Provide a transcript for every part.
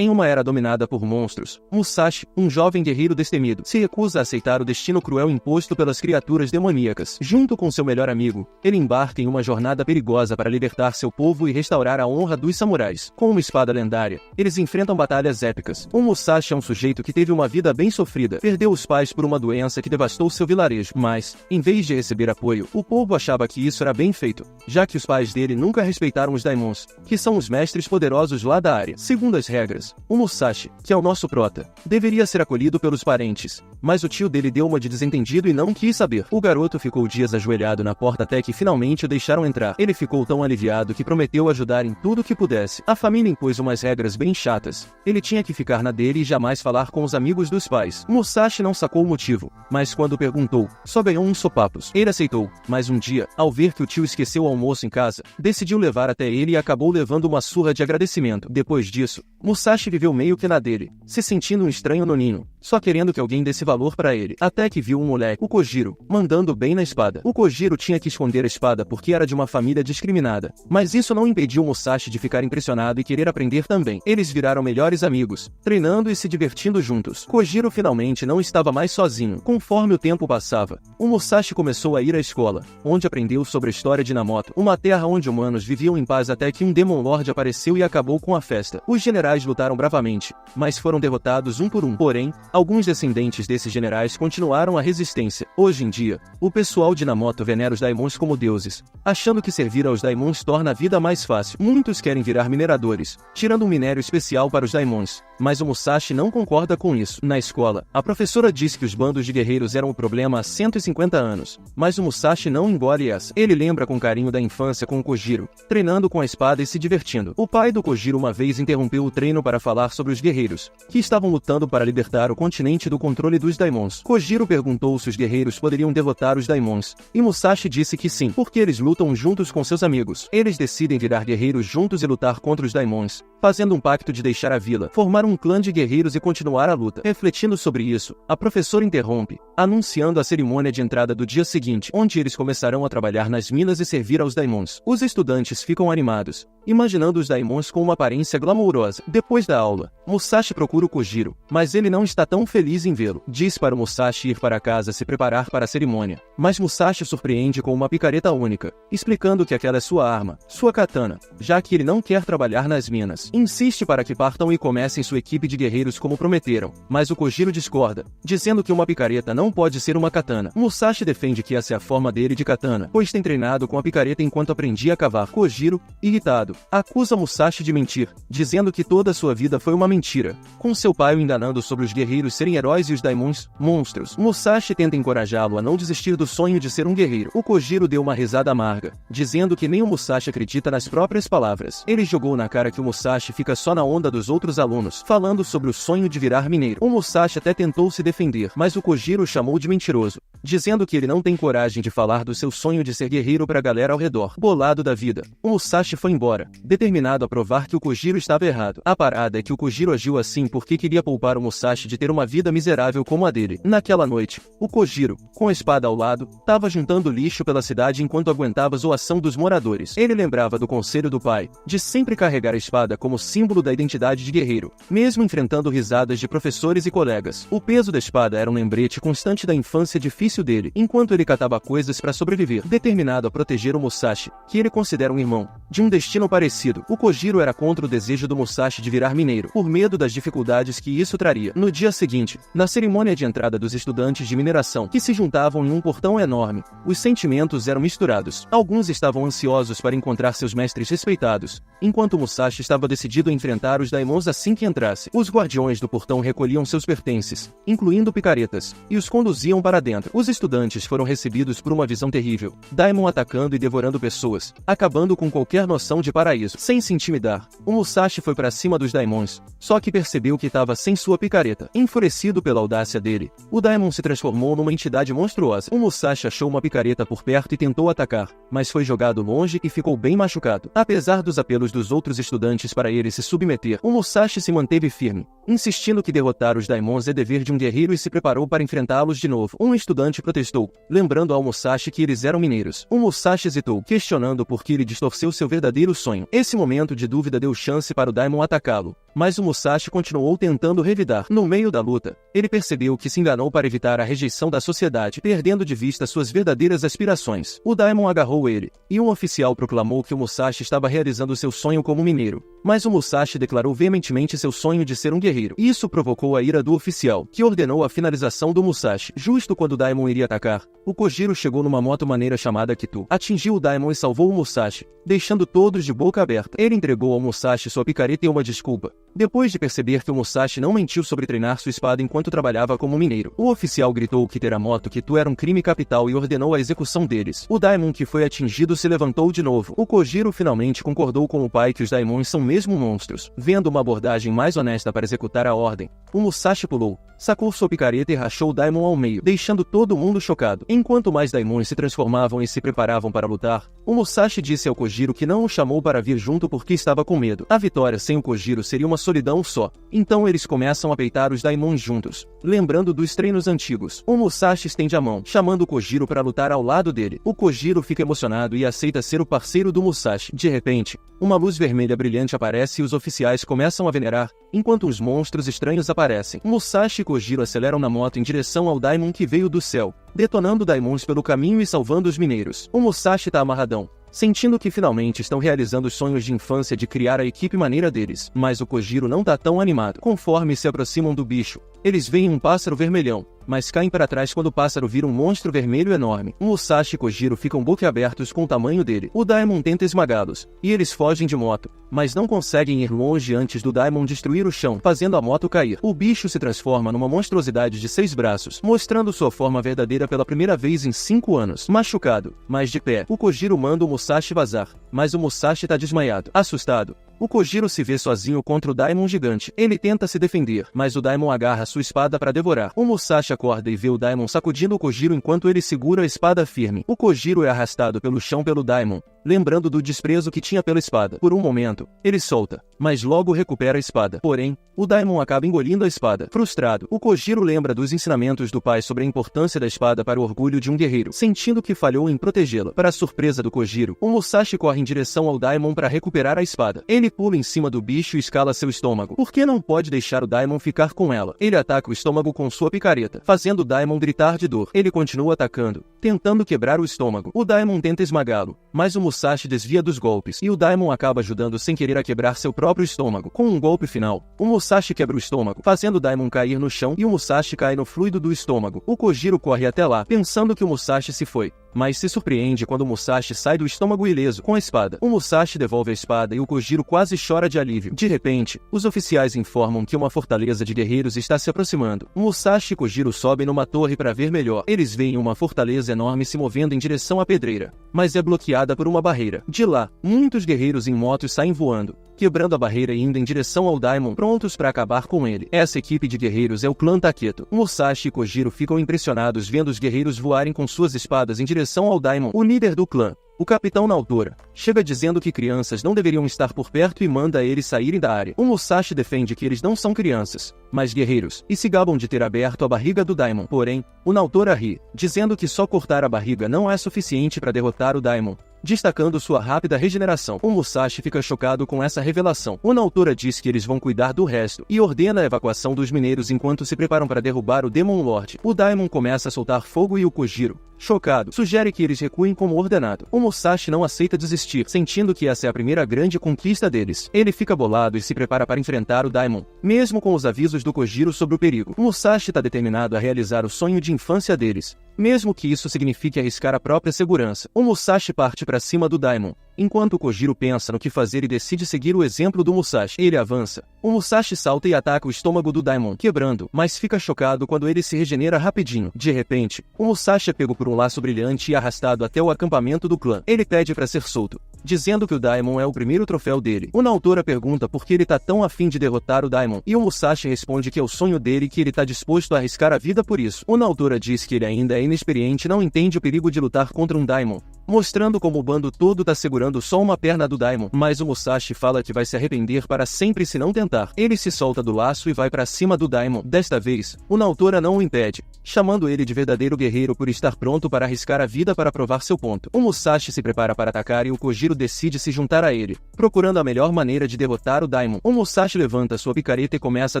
Em uma era dominada por monstros, Musashi, um jovem guerreiro destemido, se recusa a aceitar o destino cruel imposto pelas criaturas demoníacas. Junto com seu melhor amigo, ele embarca em uma jornada perigosa para libertar seu povo e restaurar a honra dos samurais. Com uma espada lendária, eles enfrentam batalhas épicas. O Musashi é um sujeito que teve uma vida bem sofrida, perdeu os pais por uma doença que devastou seu vilarejo, mas, em vez de receber apoio, o povo achava que isso era bem feito, já que os pais dele nunca respeitaram os daimons, que são os mestres poderosos lá da área. Segundo as regras, o Musashi, que é o nosso prota, deveria ser acolhido pelos parentes, mas o tio dele deu uma de desentendido e não quis saber. O garoto ficou dias ajoelhado na porta até que finalmente o deixaram entrar. Ele ficou tão aliviado que prometeu ajudar em tudo que pudesse. A família impôs umas regras bem chatas. Ele tinha que ficar na dele e jamais falar com os amigos dos pais. Musashi não sacou o motivo, mas quando perguntou, só ganhou uns sopapos. Ele aceitou, mas um dia, ao ver que o tio esqueceu o almoço em casa, decidiu levar até ele e acabou levando uma surra de agradecimento. Depois disso, Musashi viveu meio que na dele, se sentindo um estranho no ninho, só querendo que alguém desse valor pra ele, até que viu um moleque, o Kojiro, mandando bem na espada. O Kojiro tinha que esconder a espada porque era de uma família discriminada, mas isso não impediu Musashi de ficar impressionado e querer aprender também. Eles viraram melhores amigos, treinando e se divertindo juntos. Kojiro finalmente não estava mais sozinho. Conforme o tempo passava, o Musashi começou a ir à escola, onde aprendeu sobre a história de Namoto, uma terra onde humanos viviam em paz até que um Demon Lord apareceu e acabou com a festa. Os generais lutaram bravamente, mas foram derrotados um por um. Porém, alguns descendentes desses generais continuaram a resistência. Hoje em dia, o pessoal de Namoto venera os daimons como deuses, achando que servir aos daimons torna a vida mais fácil. Muitos querem virar mineradores, tirando um minério especial para os daimons, mas o Musashi não concorda com isso. Na escola, a professora disse que os bandos de guerreiros eram um problema há 150 anos, mas o Musashi não engole essa. Ele lembra com carinho da infância com o Kojiro, treinando com a espada e se divertindo. O pai do Kojiro uma vez interrompeu o treino para falar sobre os guerreiros, que estavam lutando para libertar o continente do controle dos daimons. Kojiro perguntou se os guerreiros poderiam derrotar os daimons, e Musashi disse que sim, porque eles lutam juntos com seus amigos. Eles decidem virar guerreiros juntos e lutar contra os daimons, fazendo um pacto de deixar a vila, formar um clã de guerreiros e continuar a luta. Refletindo sobre isso, a professora interrompe, anunciando a cerimônia de entrada do dia seguinte, onde eles começarão a trabalhar nas minas e servir aos daimons. Os estudantes ficam animados, imaginando os daimons com uma aparência glamourosa. Depois da aula, Musashi procura o Kojiro, mas ele não está tão feliz em vê-lo. Diz para o Musashi ir para casa se preparar para a cerimônia, mas Musashi surpreende com uma picareta única, explicando que aquela é sua arma, sua katana, já que ele não quer trabalhar nas minas. Insiste para que partam e comecem sua equipe de guerreiros como prometeram, mas o Kojiro discorda, dizendo que uma picareta não pode ser uma katana. Musashi defende que essa é a forma dele de katana, pois tem treinado com a picareta enquanto aprendia a cavar. Kojiro, irritado, acusa Musashi de mentir, dizendo que toda a sua vida foi uma mentira, com seu pai o enganando sobre os guerreiros serem heróis e os daimons, monstros. Musashi tenta encorajá-lo a não desistir do sonho de ser um guerreiro. O Kojiro deu uma risada amarga, dizendo que nem o Musashi acredita nas próprias palavras. Ele jogou na cara que o Musashi fica só na onda dos outros alunos, falando sobre o sonho de virar mineiro. O Musashi até tentou se defender, mas o Kojiro o chamou de mentiroso, dizendo que ele não tem coragem de falar do seu sonho de ser guerreiro para a galera ao redor. Bolado da vida, o Musashi foi embora, determinado a provar que o Kojiro estava errado. A parada é que o Kojiro agiu assim porque queria poupar o Musashi de ter uma vida miserável como a dele. Naquela noite, o Kojiro, com a espada ao lado, estava juntando lixo pela cidade enquanto aguentava a zoação dos moradores. Ele lembrava do conselho do pai, de sempre carregar a espada como símbolo da identidade de guerreiro, mesmo enfrentando risadas de professores e colegas. O peso da espada era um lembrete constante da infância difícil dele, enquanto ele catava coisas para sobreviver. Determinado a proteger o Musashi, que ele considera um irmão, de um destino parecido, o Kojiro era contra o desejo do Musashi de virar mineiro, por medo das dificuldades que isso traria. No dia seguinte, na cerimônia de entrada dos estudantes de mineração, que se juntavam em um portão enorme, os sentimentos eram misturados. Alguns estavam ansiosos para encontrar seus mestres respeitados, enquanto Musashi estava decidido a enfrentar os daimons assim que entrasse. Os guardiões do portão recolhiam seus pertences, incluindo picaretas, e os conduziam para dentro. Os estudantes foram recebidos por uma visão terrível, daimon atacando e devorando pessoas, acabando com qualquer noção de paraíso. Sem se intimidar, o Musashi foi para cima dos daimons, só que percebeu que estava sem sua picareta. Enfurecido pela audácia dele, o daimon se transformou numa entidade monstruosa. O Musashi achou uma picareta por perto e tentou atacar, mas foi jogado longe e ficou bem machucado. Apesar dos apelos dos outros estudantes para ele se submeter, o Musashi se manteve firme, insistindo que derrotar os daimons é dever de um guerreiro e se preparou para enfrentá-los de novo. Um estudante protestou, lembrando ao Musashi que eles eram mineiros. O Musashi hesitou, questionando por que ele distorceu seu verdadeiro sonho. Esse momento de dúvida deu chance para o daimon atacá-lo, mas o Musashi continuou tentando revidar. No meio da luta, ele percebeu que se enganou para evitar a rejeição da sociedade, perdendo de vista suas verdadeiras aspirações. O Daimon agarrou ele, e um oficial proclamou que o Musashi estava realizando seu sonho como mineiro. Mas o Musashi declarou veementemente seu sonho de ser um guerreiro. Isso provocou a ira do oficial, que ordenou a finalização do Musashi. Justo quando o Daimon iria atacar, o Kojiro chegou numa moto maneira chamada Kitu, atingiu o Daimon e salvou o Musashi, deixando todos de boca aberta. Ele entregou ao Musashi sua picareta e uma desculpa. Depois de perceber que o Musashi não mentiu sobre treinar sua espada enquanto trabalhava como mineiro, o oficial gritou que ter a moto Kitu era um crime capital e ordenou a execução deles. O Daimon que foi atingido se levantou de novo. O Kojiro finalmente concordou com o pai que os Daimons são mesmo monstros. Vendo uma abordagem mais honesta para executar a ordem, o Musashi pulou, sacou sua picareta e rachou o Daimon ao meio, deixando todo mundo chocado. Enquanto mais Daimons se transformavam e se preparavam para lutar, o Musashi disse ao Kojiro que não o chamou para vir junto porque estava com medo. A vitória sem o Kojiro seria uma solidão só. Então eles começam a peitar os Daimons juntos. Lembrando dos treinos antigos, o Musashi estende a mão, chamando o Kojiro para lutar ao lado dele. O Kojiro fica emocionado e aceita ser o parceiro do Musashi. De repente, uma luz vermelha brilhante aparece e os oficiais começam a venerar, enquanto os monstros estranhos aparecem. Musashi e Kojiro aceleram na moto em direção ao Daimon que veio do céu, detonando Daimons pelo caminho e salvando os mineiros. O Musashi tá amarradão, sentindo que finalmente estão realizando os sonhos de infância de criar a equipe maneira deles. Mas o Kojiro não tá tão animado. Conforme se aproximam do bicho, eles veem um pássaro vermelhão, mas caem para trás quando o pássaro vira um monstro vermelho enorme. O Musashi e Kojiro ficam boquiabertos com o tamanho dele. O Daimon tenta esmagá-los, e eles fogem de moto, mas não conseguem ir longe antes do Daimon destruir o chão, fazendo a moto cair. O bicho se transforma numa monstruosidade de 6 braços, mostrando sua forma verdadeira pela primeira vez em 5 anos. Machucado, mas de pé, o Kojiro manda o Musashi vazar, mas o Musashi tá desmaiado. Assustado, o Kojiro se vê sozinho contra o Daimon gigante. Ele tenta se defender, mas o Daimon agarra sua espada para devorar. O Musashi acorda e vê o Daimon sacudindo o Kojiro enquanto ele segura a espada firme. O Kojiro é arrastado pelo chão pelo Daimon, lembrando do desprezo que tinha pela espada. Por um momento, ele solta, mas logo recupera a espada. Porém, o Daimon acaba engolindo a espada. Frustrado, o Kojiro lembra dos ensinamentos do pai sobre a importância da espada para o orgulho de um guerreiro, sentindo que falhou em protegê-la. Para a surpresa do Kojiro, o Musashi corre em direção ao Daimon para recuperar a espada. Ele pula em cima do bicho e escala seu estômago. Por que não pode deixar o Daimon ficar com ela? Ele ataca o estômago com sua picareta, fazendo o Daimon gritar de dor. Ele continua atacando, tentando quebrar o estômago. O Daimon tenta esmagá-lo, mas o Musashi desvia dos golpes, e o Daimon acaba ajudando sem querer a quebrar seu próprio estômago. Com um golpe final, o Musashi quebra o estômago, fazendo o Daimon cair no chão e o Musashi cai no fluido do estômago. O Kojiro corre até lá, pensando que o Musashi se foi, mas se surpreende quando o Musashi sai do estômago ileso com a espada. O Musashi devolve a espada e o Kojiro quase chora de alívio. De repente, os oficiais informam que uma fortaleza de guerreiros está se aproximando. O Musashi e Kojiro sobem numa torre para ver melhor. Eles veem uma fortaleza enorme se movendo em direção à pedreira, mas é bloqueada por uma barreira. De lá, muitos guerreiros em motos saem voando, quebrando a barreira e indo em direção ao Daimon, prontos para acabar com ele. Essa equipe de guerreiros é o clã Taketo. Musashi e Kojiro ficam impressionados vendo os guerreiros voarem com suas espadas em direção ao Daimon. O líder do clã, o capitão Naotora, chega dizendo que crianças não deveriam estar por perto e manda eles saírem da área. O Musashi defende que eles não são crianças, mas guerreiros, e se gabam de ter aberto a barriga do Daimon. Porém, o Naotora ri, dizendo que só cortar a barriga não é suficiente para derrotar o Daimon, destacando sua rápida regeneração. O Musashi fica chocado com essa revelação. O Naotora diz que eles vão cuidar do resto, e ordena a evacuação dos mineiros enquanto se preparam para derrubar o Demon Lord. O Daimon começa a soltar fogo e o Kojiro, chocado, sugere que eles recuem como ordenado. O Musashi não aceita desistir, sentindo que essa é a primeira grande conquista deles. Ele fica bolado e se prepara para enfrentar o Daimon, mesmo com os avisos do Kojiro sobre o perigo. O Musashi está determinado a realizar o sonho de infância deles, mesmo que isso signifique arriscar a própria segurança. O Musashi parte para cima do Daimon, enquanto o Kojiro pensa no que fazer e decide seguir o exemplo do Musashi. Ele avança. O Musashi salta e ataca o estômago do Daimon, quebrando, mas fica chocado quando ele se regenera rapidinho. De repente, o Musashi é pego por um laço brilhante e arrastado até o acampamento do clã. Ele pede para ser solto, dizendo que o Daimon é o primeiro troféu dele. O Naotora pergunta por que ele tá tão afim de derrotar o Daimon, e o Musashi responde que é o sonho dele e que ele tá disposto a arriscar a vida por isso. O Naotora diz que ele ainda é inexperiente e não entende o perigo de lutar contra um Daimon, mostrando como o bando todo tá segurando só uma perna do Daimon. Mas o Musashi fala que vai se arrepender para sempre se não tentar. Ele se solta do laço e vai para cima do Daimon. Desta vez, o Naotora não o impede, chamando ele de verdadeiro guerreiro por estar pronto para arriscar a vida para provar seu ponto. O Musashi se prepara para atacar e o Kojiro decide se juntar a ele, procurando a melhor maneira de derrotar o Daimon. O Musashi levanta sua picareta e começa a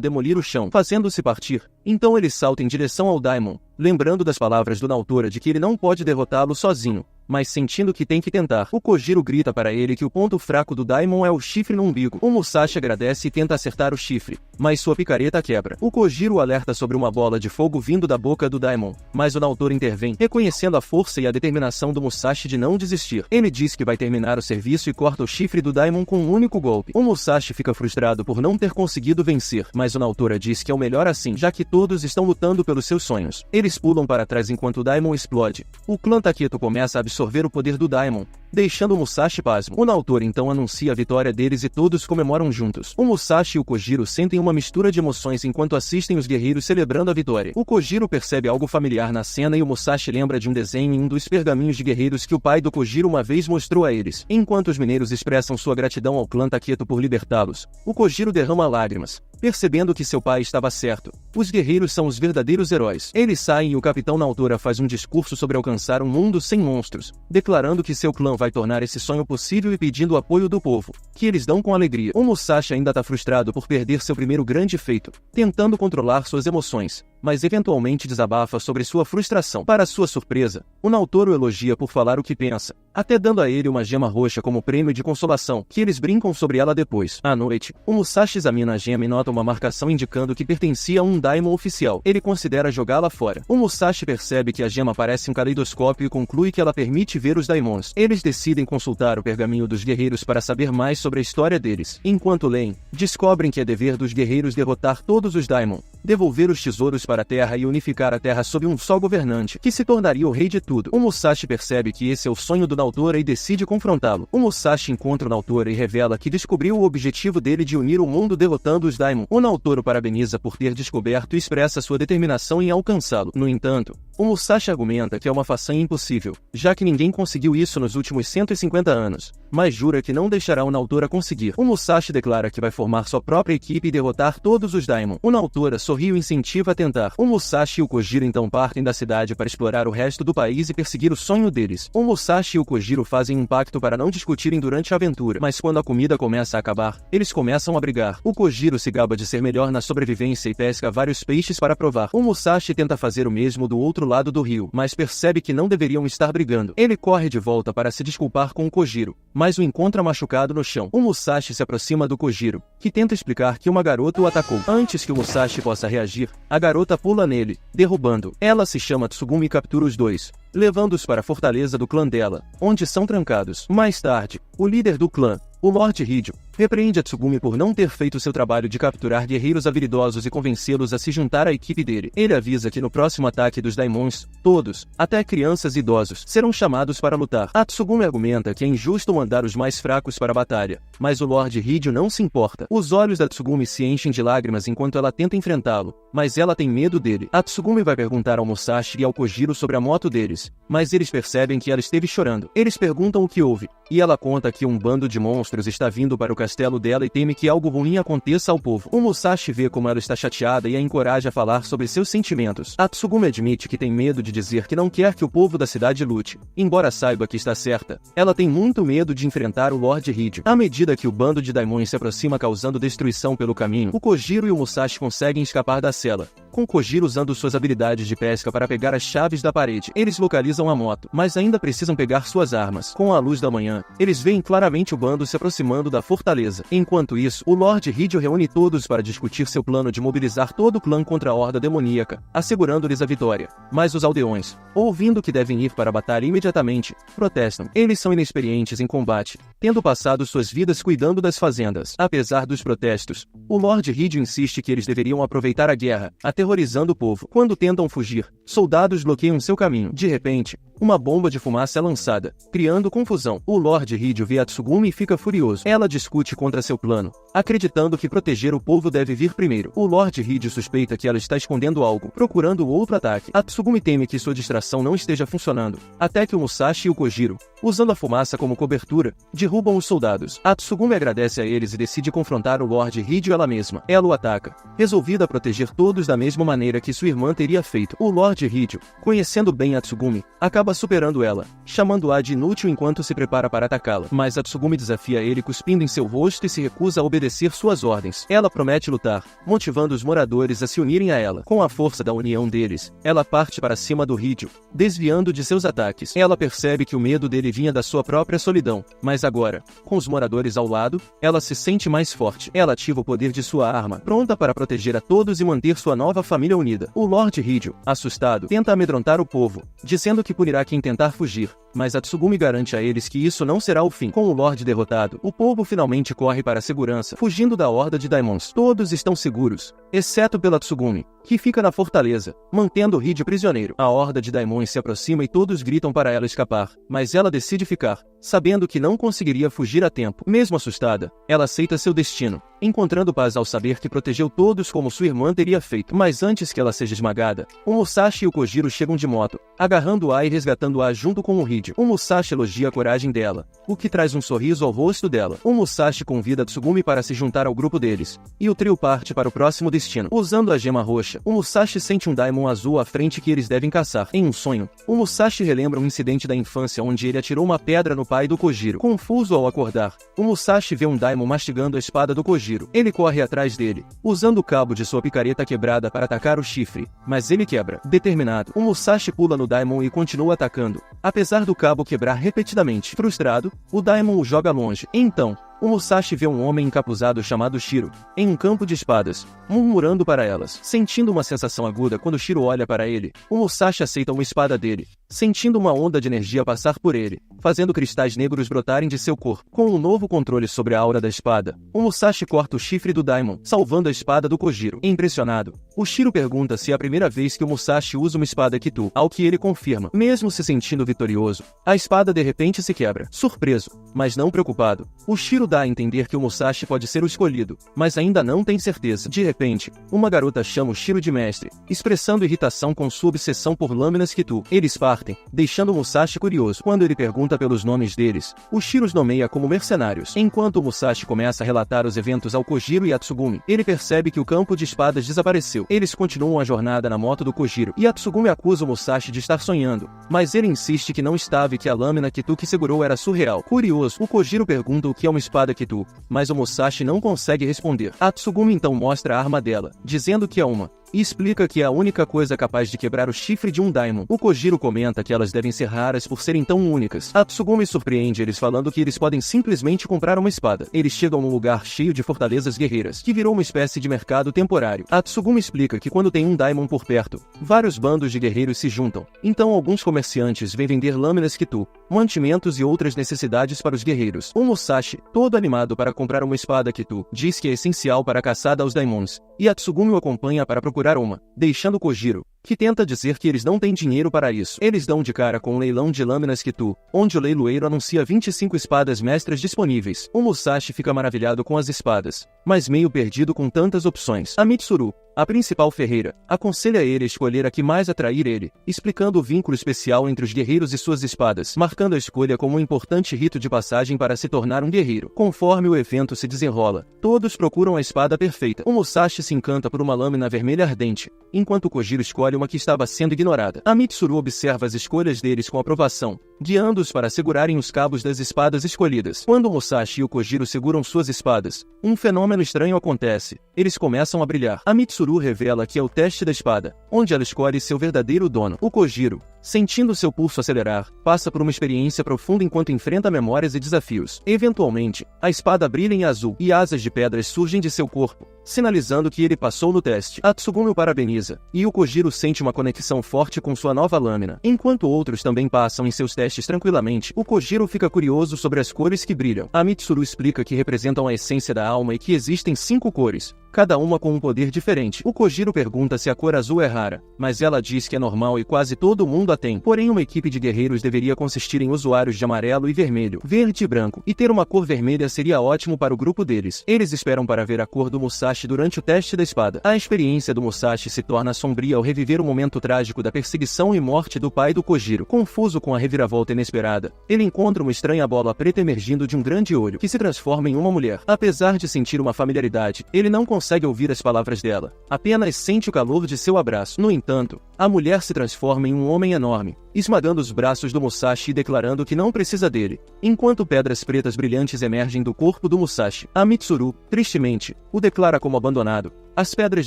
demolir o chão, fazendo-se partir. Então ele salta em direção ao Daimon, lembrando das palavras do Naotora de que ele não pode derrotá-lo sozinho, mas sentindo que tem que tentar. O Kojiro grita para ele que o ponto fraco do Daimon é o chifre no umbigo. O Musashi agradece e tenta acertar o chifre, mas sua picareta quebra. O Kojiro alerta sobre uma bola de fogo vindo da boca do Daimon, mas o Naotora intervém, reconhecendo a força e a determinação do Musashi de não desistir. Ele diz que vai terminar o serviço e corta o chifre do Daimon com um único golpe. O Musashi fica frustrado por não ter conseguido vencer, mas o Naotora diz que é o melhor assim, já que todos estão lutando pelos seus sonhos. Eles pulam para trás enquanto o Daimon explode. O clã Taketo começa a absorver o poder do Daimon, deixando o Musashi pasmo. O Naotora então anuncia a vitória deles e todos comemoram juntos. O Musashi e o Kojiro sentem uma mistura de emoções enquanto assistem os guerreiros celebrando a vitória. O Kojiro percebe algo familiar na cena e o Musashi lembra de um desenho em um dos pergaminhos de guerreiros que o pai do Kojiro uma vez mostrou a eles. Enquanto os mineiros expressam sua gratidão ao clã Taketo por libertá-los, o Kojiro derrama lágrimas, percebendo que seu pai estava certo. Os guerreiros são os verdadeiros heróis. Eles saem e o Capitão Naotora faz um discurso sobre alcançar um mundo sem monstros, declarando que seu clã vai tornar esse sonho possível e pedindo o apoio do povo, que eles dão com alegria. O Musashi ainda está frustrado por perder seu primeiro grande feito, tentando controlar suas emoções, mas eventualmente desabafa sobre sua frustração. Para sua surpresa, o Naotora o elogia por falar o que pensa, até dando a ele uma gema roxa como prêmio de consolação, que eles brincam sobre ela depois. À noite, o Musashi examina a gema e nota uma marcação indicando que pertencia a um Daimon oficial. Ele considera jogá-la fora. O Musashi percebe que a gema parece um caleidoscópio e conclui que ela permite ver os Daimons. Eles decidem consultar o pergaminho dos guerreiros para saber mais sobre a história deles. Enquanto leem, descobrem que é dever dos guerreiros derrotar todos os Daimon, devolver os tesouros para a Terra e unificar a Terra sob um só governante, que se tornaria o rei de tudo. O Musashi percebe que esse é o sonho do Naotora e decide confrontá-lo. O Musashi encontra o Naotora e revela que descobriu o objetivo dele de unir o mundo derrotando os Daimon. O Naotora o parabeniza por ter descoberto e expressa sua determinação em alcançá-lo. No entanto, o Musashi argumenta que é uma façanha impossível, já que ninguém conseguiu isso nos últimos 150 anos, mas jura que não deixará o Naotora conseguir. O Musashi declara que vai formar sua própria equipe e derrotar todos os Daimon. O Naotora sorri e o incentiva a tentar. O Musashi e o Kojiro então partem da cidade para explorar o resto do país e perseguir o sonho deles. O Musashi e o Kojiro fazem um pacto para não discutirem durante a aventura, mas quando a comida começa a acabar, eles começam a brigar. O Kojiro se gaba de ser melhor na sobrevivência e pesca vários peixes para provar. O Musashi tenta fazer o mesmo do outro lado do rio, mas percebe que não deveriam estar brigando. Ele corre de volta para se desculpar com o Kojiro, mas o encontra machucado no chão. O Musashi se aproxima do Kojiro, que tenta explicar que uma garota o atacou. Antes que o Musashi possa reagir, a garota pula nele, derrubando. Ela se chama Tsugumi e captura os dois, levando-os para a fortaleza do clã dela, onde são trancados. Mais tarde, o líder do clã, o Lord Hideo, repreende a Tsugumi por não ter feito seu trabalho de capturar guerreiros habilidosos e convencê-los a se juntar à equipe dele. Ele avisa que no próximo ataque dos Daimons, todos, até crianças e idosos, serão chamados para lutar. A Tsugumi argumenta que é injusto mandar os mais fracos para a batalha, mas o Lord Hideo não se importa. Os olhos da Tsugumi se enchem de lágrimas enquanto ela tenta enfrentá-lo, mas ela tem medo dele. A Tsugumi vai perguntar ao Musashi e ao Kojiro sobre a moto deles, mas eles percebem que ela esteve chorando. Eles perguntam o que houve, e ela conta que um bando de monstros está vindo para o castelo dela e teme que algo ruim aconteça ao povo. O Musashi vê como ela está chateada e a encoraja a falar sobre seus sentimentos. A Tsugumi admite que tem medo de dizer que não quer que o povo da cidade lute. Embora saiba que está certa, ela tem muito medo de enfrentar o Lord Hideo. À medida que o bando de Daimons se aproxima causando destruição pelo caminho, o Kojiro e o Musashi conseguem escapar da cela, com Kojiro usando suas habilidades de pesca para pegar as chaves da parede. Eles localizam a moto, mas ainda precisam pegar suas armas. Com a luz da manhã, eles veem claramente o bando se aproximando da fortaleza. Enquanto isso, o Lord Hideo reúne todos para discutir seu plano de mobilizar todo o clã contra a horda demoníaca, assegurando-lhes a vitória. Mas os aldeões, ouvindo que devem ir para a batalha imediatamente, protestam. Eles são inexperientes em combate, tendo passado suas vidas cuidando das fazendas. Apesar dos protestos, o Lord Hideo insiste que eles deveriam aproveitar a guerra, aterrorizando o povo. Quando tentam fugir, soldados bloqueiam seu caminho. De repente, uma bomba de fumaça é lançada, criando confusão. O Lord Hideo vê a Tsugumi e fica furioso. Ela discute contra seu plano, acreditando que proteger o povo deve vir primeiro. O Lord Hideo suspeita que ela está escondendo algo, procurando outro ataque. A Tsugumi teme que sua distração não esteja funcionando, até que o Musashi e o Kojiro, usando a fumaça como cobertura, derrubam os soldados. A Tsugumi agradece a eles e decide confrontar o Lord Hideo ela mesma. Ela o ataca, resolvida a proteger todos da mesma maneira que sua irmã teria feito. O Lord Hideo, conhecendo bem a Tsugumi, acaba superando ela, chamando-a de inútil enquanto se prepara para atacá-la. Mas a Tsugumi desafia ele cuspindo em seu rosto e se recusa a obedecer suas ordens. Ela promete lutar, motivando os moradores a se unirem a ela. Com a força da união deles, ela parte para cima do Hideo, desviando de seus ataques. Ela percebe que o medo dele vinha da sua própria solidão, mas agora, com os moradores ao lado, ela se sente mais forte. Ela ativa o poder de sua arma, pronta para proteger a todos e manter sua nova família unida. O Lord Hideo, assustado, tenta amedrontar o povo, dizendo que punirá quem tentar fugir, mas a Tsugumi garante a eles que isso não será o fim. Com o Lorde derrotado, o povo finalmente corre para a segurança, fugindo da horda de Daimons. Todos estão seguros, exceto pela Tsugumi, que fica na fortaleza, mantendo Hideo prisioneiro. A horda de Daimons se aproxima e todos gritam para ela escapar, mas ela decide ficar, sabendo que não conseguiria fugir a tempo. Mesmo assustada, ela aceita seu destino, encontrando paz ao saber que protegeu todos como sua irmã teria feito. Mas antes que ela seja esmagada, o Musashi e o Kojiro chegam de moto, agarrando-a e resgatando-a junto com o Hideo. O Musashi elogia a coragem dela, o que traz um sorriso ao rosto dela. O Musashi convida a Tsugumi para se juntar ao grupo deles, e o trio parte para o próximo destino. Usando a gema roxa, o Musashi sente um Daimon azul à frente que eles devem caçar. Em um sonho, o Musashi relembra um incidente da infância onde ele atirou uma pedra no pai do Kojiro. Confuso ao acordar, o Musashi vê um Daimon mastigando a espada do Kojiro. Ele corre atrás dele, usando o cabo de sua picareta quebrada para atacar o chifre, mas ele quebra. Determinado, o Musashi pula no Daimon e continua atacando, apesar do cabo quebrar repetidamente. Frustrado, o Daimon o joga longe. Então, o Musashi vê um homem encapuzado chamado Shiro, em um campo de espadas, murmurando para elas. Sentindo uma sensação aguda quando Shiro olha para ele, o Musashi aceita uma espada dele, sentindo uma onda de energia passar por ele, fazendo cristais negros brotarem de seu corpo. Com um novo controle sobre a aura da espada, o Musashi corta o chifre do Daimon, salvando a espada do Kojiro. Impressionado, o Shiro pergunta se é a primeira vez que o Musashi usa uma espada Kitu, ao que ele confirma. Mesmo se sentindo vitorioso, a espada de repente se quebra. Surpreso, mas não preocupado, o Shiro dá a entender que o Musashi pode ser o escolhido, mas ainda não tem certeza. De repente, uma garota chama o Shiro de mestre, expressando irritação com sua obsessão por lâminas Kitu. Eles partem, deixando o Musashi curioso. Quando ele pergunta pelos nomes deles, o Shiro os nomeia como mercenários. Enquanto o Musashi começa a relatar os eventos ao Kojiro e a Tsugumi, ele percebe que o campo de espadas desapareceu. Eles continuam a jornada na moto do Kojiro, e a Tsugumi acusa o Musashi de estar sonhando, mas ele insiste que não estava e que a lâmina Kitu que segurou era surreal. Curioso, o Kojiro pergunta o que é uma espada Kitu, mas o Musashi não consegue responder. A Tsugumi então mostra a arma dela, dizendo que é uma, e explica que é a única coisa capaz de quebrar o chifre de um Daimon. O Kojiro comenta que elas devem ser raras por serem tão únicas. A Tsugumi surpreende eles falando que eles podem simplesmente comprar uma espada. Eles chegam num lugar cheio de fortalezas guerreiras, que virou uma espécie de mercado temporário. A Tsugumi explica que quando tem um Daimon por perto, vários bandos de guerreiros se juntam. Então alguns comerciantes vêm vender lâminas Kitu, mantimentos e outras necessidades para os guerreiros. O Musashi, todo animado para comprar uma espada Kitu, diz que é essencial para a caçada aos Daimons, e a Tsugumi o acompanha para procurar uma, deixando Kojiro, que tenta dizer que eles não têm dinheiro para isso. Eles dão de cara com um leilão de lâminas Kitu, onde o leiloeiro anuncia 25 espadas mestras disponíveis. O Musashi fica maravilhado com as espadas, mas meio perdido com tantas opções. A Mitsuru, a principal ferreira, aconselha ele a escolher a que mais atrair ele, explicando o vínculo especial entre os guerreiros e suas espadas, marcando a escolha como um importante rito de passagem para se tornar um guerreiro. Conforme o evento se desenrola, todos procuram a espada perfeita. O Musashi se encanta por uma lâmina vermelha ardente, enquanto Kojiro escolhe uma que estava sendo ignorada. A Mitsuru observa as escolhas deles com aprovação, guiando-os para segurarem os cabos das espadas escolhidas. Quando o Musashi e o Kojiro seguram suas espadas, um fenômeno estranho acontece. Eles começam a brilhar. A Mitsuru revela que é o teste da espada, onde ela escolhe seu verdadeiro dono. O Kojiro, sentindo seu pulso acelerar, passa por uma experiência profunda enquanto enfrenta memórias e desafios. Eventualmente, a espada brilha em azul e asas de pedras surgem de seu corpo, sinalizando que ele passou no teste. A Tsugumi o parabeniza, e o Kojiro sente uma conexão forte com sua nova lâmina. Enquanto outros também passam em seus testes tranquilamente, o Kojiro fica curioso sobre as cores que brilham. A Mitsuru explica que representam a essência da alma e que existem 5 cores, cada uma com um poder diferente. O Kojiro pergunta se a cor azul é rara, mas ela diz que é normal e quase todo mundo mundo a tem. Porém, uma equipe de guerreiros deveria consistir em usuários de amarelo e vermelho, verde e branco, e ter uma cor vermelha seria ótimo para o grupo deles. Eles esperam para ver a cor do Musashi durante o teste da espada. A experiência do Musashi se torna sombria ao reviver o momento trágico da perseguição e morte do pai do Kojiro. Confuso com a reviravolta inesperada, ele encontra uma estranha bola preta emergindo de um grande olho, que se transforma em uma mulher. Apesar de sentir uma familiaridade, ele não consegue ouvir as palavras dela, apenas sente o calor de seu abraço. No entanto, a mulher se transforma em um homem enorme, esmagando os braços do Musashi e declarando que não precisa dele, enquanto pedras pretas brilhantes emergem do corpo do Musashi. A Mitsuru, tristemente, o declara como abandonado. As pedras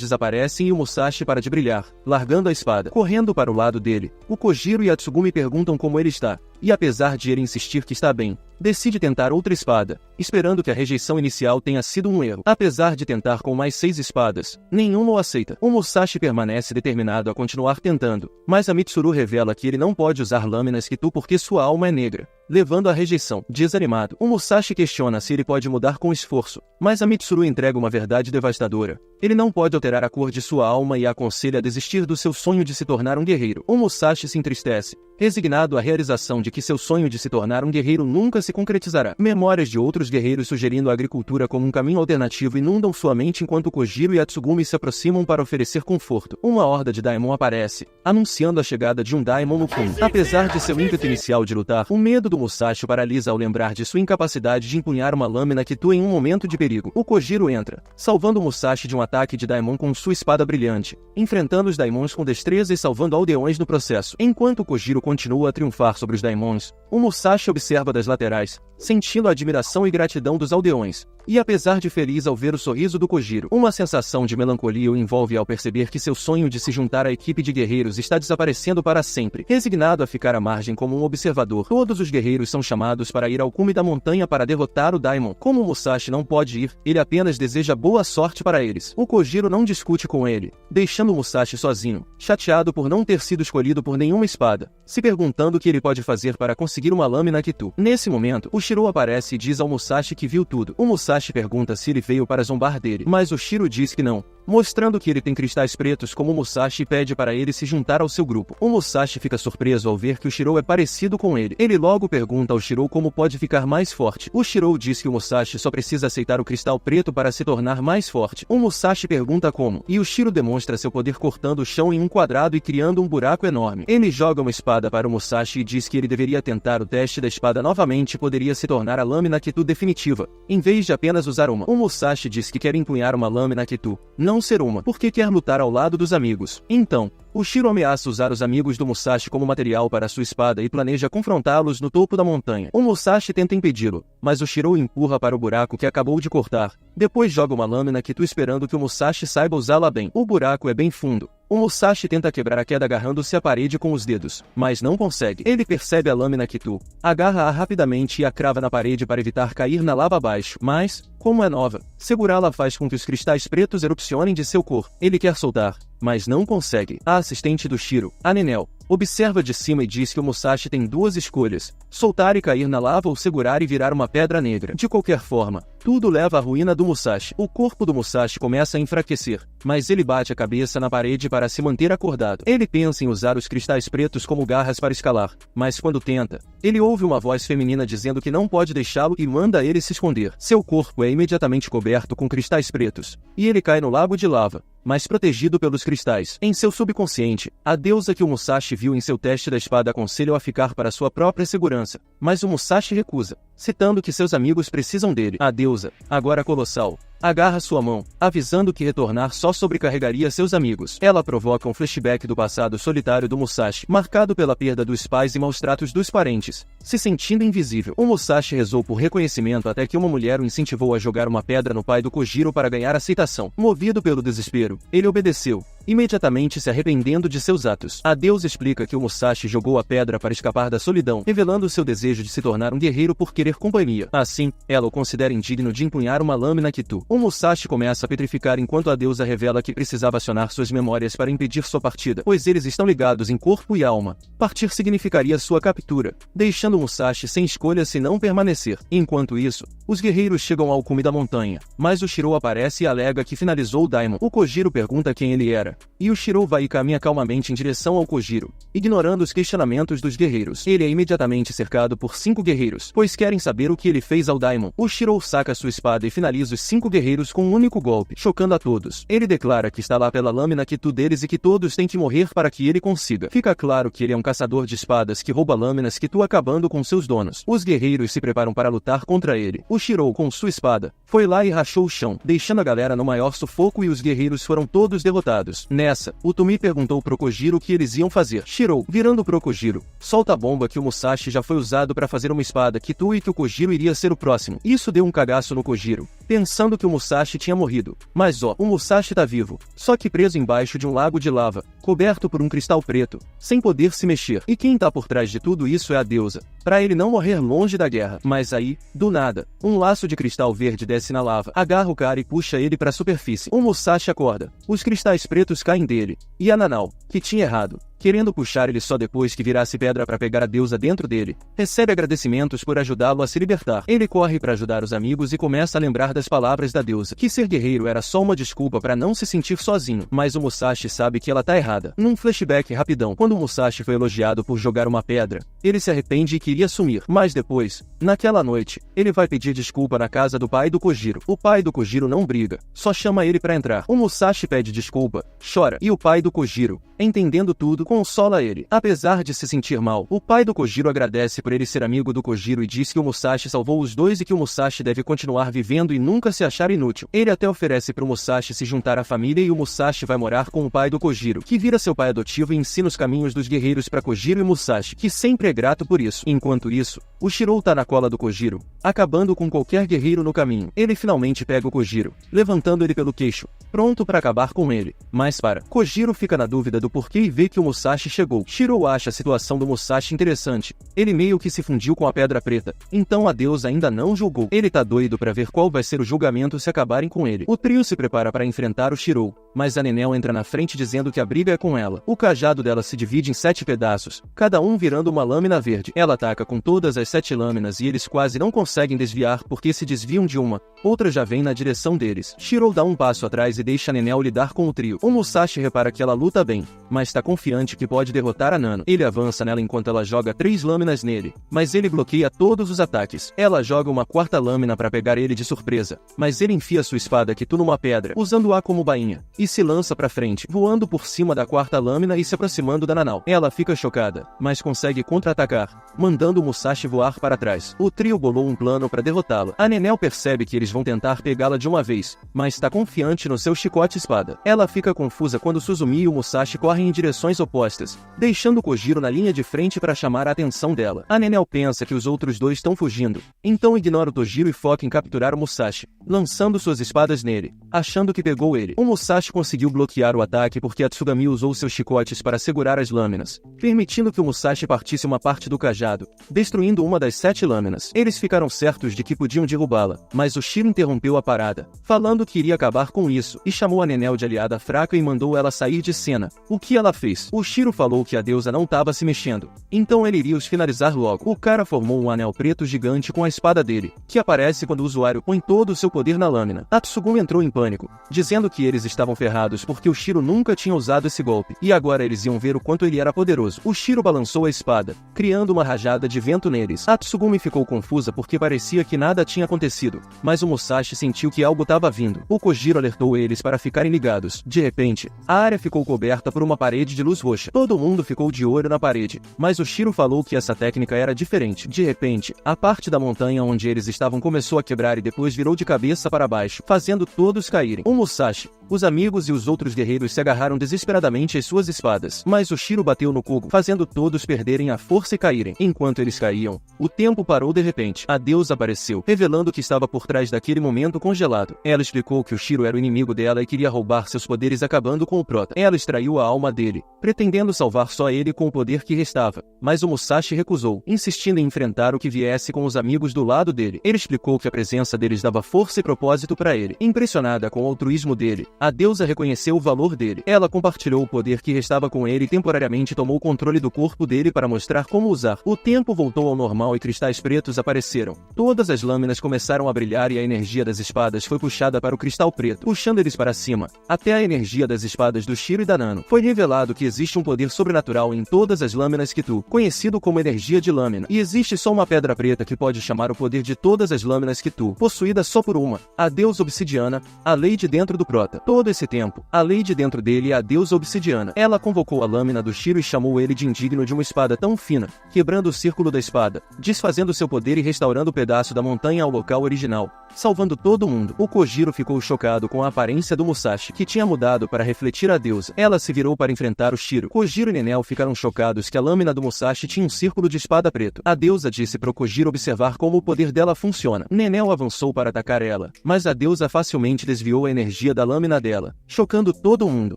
desaparecem e o Musashi para de brilhar, largando a espada. Correndo para o lado dele, o Kojiro e a Tsugumi perguntam como ele está, e apesar de ele insistir que está bem, decide tentar outra espada, esperando que a rejeição inicial tenha sido um erro. Apesar de tentar com mais 6 espadas, nenhuma o aceita. O Musashi permanece determinado a continuar tentando, mas a Mitsuru revela que ele não pode usar lâminas Kitu porque sua alma é negra, levando à rejeição. Desanimado, o Musashi questiona se ele pode mudar com esforço, mas a Mitsuru entrega uma verdade devastadora. Ele não pode alterar a cor de sua alma e a aconselha a desistir do seu sonho de se tornar um guerreiro. O Musashi se entristece, resignado à realização de que seu sonho de se tornar um guerreiro nunca se concretizará. Memórias de outros guerreiros sugerindo a agricultura como um caminho alternativo inundam sua mente enquanto Kojiro e a Tsugumi se aproximam para oferecer conforto. Uma horda de Daimon aparece, anunciando a chegada de um Daimon no fundo. Apesar de seu ímpeto inicial de lutar, o medo do Musashi o paralisa ao lembrar de sua incapacidade de empunhar uma lâmina Kitu em um momento de perigo. O Kojiro entra, salvando o Musashi de um ataque de Daimon com sua espada brilhante, enfrentando os Daimons com destreza e salvando aldeões no processo. Enquanto o Kojiro continua a triunfar sobre os Daimons, o Musashi observa das laterais, sentindo a admiração e gratidão dos aldeões. E apesar de feliz ao ver o sorriso do Kojiro, uma sensação de melancolia o envolve ao perceber que seu sonho de se juntar à equipe de guerreiros está desaparecendo para sempre. Resignado a ficar à margem como um observador, todos os guerreiros são chamados para ir ao cume da montanha para derrotar o Daimon. Como o Musashi não pode ir, ele apenas deseja boa sorte para eles. O Kojiro não discute com ele, deixando o Musashi sozinho, chateado por não ter sido escolhido por nenhuma espada, se perguntando o que ele pode fazer para conseguir uma lâmina Kitu. Nesse momento, o Shiro aparece e diz ao Musashi que viu tudo. O Musashi pergunta se ele veio para zombar dele, mas o Shiro diz que não, mostrando que ele tem cristais pretos como o Musashi e pede para ele se juntar ao seu grupo. O Musashi fica surpreso ao ver que o Shiro é parecido com ele. Ele logo pergunta ao Shiro como pode ficar mais forte. O Shiro diz que o Musashi só precisa aceitar o cristal preto para se tornar mais forte. O Musashi pergunta como, e o Shiro demonstra seu poder cortando o chão em um quadrado e criando um buraco enorme. Ele joga uma espada para o Musashi e diz que ele deveria tentar o teste da espada novamente e poderia se tornar a lâmina Kitu definitiva, em vez de apenas usar uma. O Musashi diz que quer empunhar uma lâmina Kitu, não ser uma, porque quer lutar ao lado dos amigos. Então, o Shiro ameaça usar os amigos do Musashi como material para sua espada e planeja confrontá-los no topo da montanha. O Musashi tenta impedi-lo, mas o Shiro o empurra para o buraco que acabou de cortar. Depois joga uma lâmina Kitu esperando que o Musashi saiba usá-la bem. O buraco é bem fundo. O Musashi tenta quebrar a queda agarrando-se à parede com os dedos, mas não consegue. Ele percebe a lâmina Kitu, agarra-a rapidamente e a crava na parede para evitar cair na lava abaixo, mas, como é nova, segurá-la faz com que os cristais pretos erupcionem de seu corpo. Ele quer soltar, mas não consegue. A assistente do Shiro, a Nenel, observa de cima e diz que o Musashi tem duas escolhas: soltar e cair na lava ou segurar e virar uma pedra negra. De qualquer forma, tudo leva à ruína do Musashi. O corpo do Musashi começa a enfraquecer, mas ele bate a cabeça na parede para se manter acordado. Ele pensa em usar os cristais pretos como garras para escalar, mas quando tenta, ele ouve uma voz feminina dizendo que não pode deixá-lo e manda ele se esconder. Seu corpo é imediatamente coberto com cristais pretos, e ele cai no lago de lava, mas protegido pelos cristais. Em seu subconsciente, a deusa que o Musashi viu em seu teste da espada aconselha-o a ficar para sua própria segurança, mas o Musashi recusa, citando que seus amigos precisam dele. A deusa, agora colossal, agarra sua mão, avisando que retornar só sobrecarregaria seus amigos. Ela provoca um flashback do passado solitário do Musashi, marcado pela perda dos pais e maus tratos dos parentes. Se sentindo invisível, o Musashi rezou por reconhecimento até que uma mulher o incentivou a jogar uma pedra no pai do Kojiro para ganhar aceitação. Movido pelo desespero, ele obedeceu, imediatamente se arrependendo de seus atos. A deusa explica que o Musashi jogou a pedra para escapar da solidão, revelando seu desejo desejo de se tornar um guerreiro por querer companhia. Assim, ela o considera indigno de empunhar uma lâmina Kitu. O Musashi começa a petrificar enquanto a deusa revela que precisava acionar suas memórias para impedir sua partida, pois eles estão ligados em corpo e alma. Partir significaria sua captura, deixando Musashi sem escolha se não permanecer. Enquanto isso, os guerreiros chegam ao cume da montanha, mas o Shirou aparece e alega que finalizou o Daimon. O Kojiro pergunta quem ele era, e o Shirou vai e caminha calmamente em direção ao Kojiro, ignorando os questionamentos dos guerreiros. Ele é imediatamente cercado por 5 guerreiros, pois querem saber o que ele fez ao Daimon. O Shirou saca sua espada e finaliza os 5 guerreiros com um único golpe, chocando a todos. Ele declara que está lá pela lâmina Kitu deles e que todos têm que morrer para que ele consiga. Fica claro que ele é um caçador de espadas que rouba lâminas Kitu acabando com seus donos. Os guerreiros se preparam para lutar contra ele. O Shirou, com sua espada, foi lá e rachou o chão, deixando a galera no maior sufoco e os guerreiros foram todos derrotados. Nessa, o Tumi perguntou pro Kojiro o que eles iam fazer. Shirou, virando pro Kojiro, solta a bomba que o Musashi já foi usado para fazer uma espada Kitu e que o Kojiro iria ser o próximo. Isso deu um cagaço no Kojiro, pensando que o Musashi tinha morrido. Mas o Musashi tá vivo, só que preso embaixo de um lago de lava, coberto por um cristal preto, sem poder se mexer. E quem tá por trás de tudo isso é a deusa, para ele não morrer longe da guerra. Mas aí, do nada, um laço de cristal verde desce na lava, agarra o cara e puxa ele para a superfície. O Musashi acorda, os cristais pretos caem dele, e a Nanao, que tinha errado, querendo puxar ele só depois que virasse pedra para pegar a deusa dentro dele, recebe agradecimentos por ajudá-lo a se libertar. Ele corre para ajudar os amigos e começa a lembrar das palavras da deusa, que ser guerreiro era só uma desculpa para não se sentir sozinho, mas o Musashi sabe que ela tá errada. Num flashback rapidão, quando o Musashi foi elogiado por jogar uma pedra, ele se arrepende e queria sumir, mas depois, naquela noite, ele vai pedir desculpa na casa do pai do Kojiro. O pai do Kojiro não briga, só chama ele para entrar. O Musashi pede desculpa, chora, e o pai do Kojiro, entendendo tudo, consola ele. Apesar de se sentir mal, o pai do Kojiro agradece por ele ser amigo do Kojiro e diz que o Musashi salvou os dois e que o Musashi deve continuar vivendo e nunca se achar inútil. Ele até oferece pro Musashi se juntar à família e o Musashi vai morar com o pai do Kojiro, que vira seu pai adotivo e ensina os caminhos dos guerreiros para Kojiro e Musashi, que sempre é grato por isso. Enquanto isso, o Shirou tá na cola do Kojiro, acabando com qualquer guerreiro no caminho. Ele finalmente pega o Kojiro, levantando ele pelo queixo, pronto para acabar com ele. Mas Kojiro fica na dúvida do porquê e vê que o Musashi chegou. Shirou acha a situação do Musashi interessante. Ele meio que se fundiu com a Pedra Preta, então a deusa ainda não julgou. Ele tá doido para ver qual vai ser o julgamento se acabarem com ele. O trio se prepara para enfrentar o Shirou, mas a Nenel entra na frente dizendo que a briga é com ela. O cajado dela se divide em 7 pedaços, cada um virando uma lâmina verde. Ela ataca com todas as 7 lâminas e eles quase não conseguem desviar porque se desviam de uma, outra já vem na direção deles. Shirou dá um passo atrás e deixa a Nenel lidar com o trio. O Musashi repara que ela luta bem, mas tá confiante que pode derrotar a Nano. Ele avança nela enquanto ela joga 3 lâminas nele, mas ele bloqueia todos os ataques. Ela joga uma 4ª lâmina para pegar ele de surpresa, mas ele enfia sua espada Kitu numa pedra, usando-a como bainha, e se lança pra frente, voando por cima da 4ª lâmina e se aproximando da Nanao. Ela fica chocada, mas consegue contra-atacar, mandando o Musashi voar para trás. O trio bolou um plano para derrotá-la. A Nenel percebe que eles vão tentar pegá-la de uma vez, mas está confiante no seu chicote-espada. Ela fica confusa quando Suzumi e o Musashi correm em direções opostas, deixando Kojiro na linha de frente para chamar a atenção dela. A Nenel pensa que os outros dois estão fugindo, então ignora o Tojiro e foca em capturar o Musashi, lançando suas espadas nele, achando que pegou ele. O Musashi conseguiu bloquear o ataque porque a Tsugami usou seus chicotes para segurar as lâminas, permitindo que o Musashi partisse uma parte do cajado, destruindo uma das 7 lâminas. Eles ficaram certos de que podiam derrubá-la, mas o Shiro interrompeu a parada, falando que iria acabar com isso, e chamou a Nenel de aliada fraca e mandou ela sair de cena. O que ela fez? O Shiro falou que a deusa não estava se mexendo, então ele iria os finalizar logo. O cara formou um anel preto gigante com a espada dele, que aparece quando o usuário põe todo o seu poder na lâmina. A Tsugumi entrou em pânico, dizendo que eles estavam ferrados porque o Shiro nunca tinha usado esse golpe, e agora eles iam ver o quanto ele era poderoso. O Shiro balançou a espada, criando uma rajada de vento neles. A Tsugumi ficou confusa porque parecia que nada tinha acontecido, mas o Musashi sentiu que algo estava vindo. O Kojiro alertou eles para ficarem ligados. De repente, a área ficou coberta por uma parede de luz roxa. Todo mundo ficou de olho na parede, mas o Shiro falou que essa técnica era diferente. De repente, a parte da montanha onde eles estavam começou a quebrar e depois virou de cabeça para baixo, fazendo todos caírem. O Musashi, os amigos amigos e os outros guerreiros se agarraram desesperadamente às suas espadas, mas o Shiro bateu no Kogo, fazendo todos perderem a força e caírem. Enquanto eles caíam, o tempo parou de repente. A deusa apareceu, revelando o que estava por trás daquele momento congelado. Ela explicou que o Shiro era o inimigo dela e queria roubar seus poderes, acabando com o prota. Ela extraiu a alma dele, pretendendo salvar só ele com o poder que restava, mas o Musashi recusou, insistindo em enfrentar o que viesse com os amigos do lado dele. Ele explicou que a presença deles dava força e propósito para ele. Impressionada com o altruísmo dele, a deusa reconheceu o valor dele. Ela compartilhou o poder que restava com ele e temporariamente tomou o controle do corpo dele para mostrar como usar. O tempo voltou ao normal e cristais pretos apareceram. Todas as lâminas começaram a brilhar e a energia das espadas foi puxada para o cristal preto, puxando eles para cima, até a energia das espadas do Shiro e da Nano. Foi revelado que existe um poder sobrenatural em todas as lâminas Kitu, conhecido como energia de lâmina, e existe só uma pedra preta que pode chamar o poder de todas as lâminas Kitu, possuída só por uma, a deusa obsidiana, a Lady dentro do prota. Todo esse tempo, a Lady dentro dele é a deusa obsidiana. Ela convocou a lâmina do Shiro e chamou ele de indigno de uma espada tão fina, quebrando o círculo da espada, desfazendo seu poder e restaurando o pedaço da montanha ao local original, salvando todo mundo. O Kojiro ficou chocado com a aparência do Musashi, que tinha mudado para refletir a deusa. Ela se virou para enfrentar o Shiro. Kojiro e Nenel ficaram chocados que a lâmina do Musashi tinha um círculo de espada preto. A deusa disse para o Kojiro observar como o poder dela funciona. Nenel avançou para atacar ela, mas a deusa facilmente desviou a energia da lâmina dela, chocando todo mundo.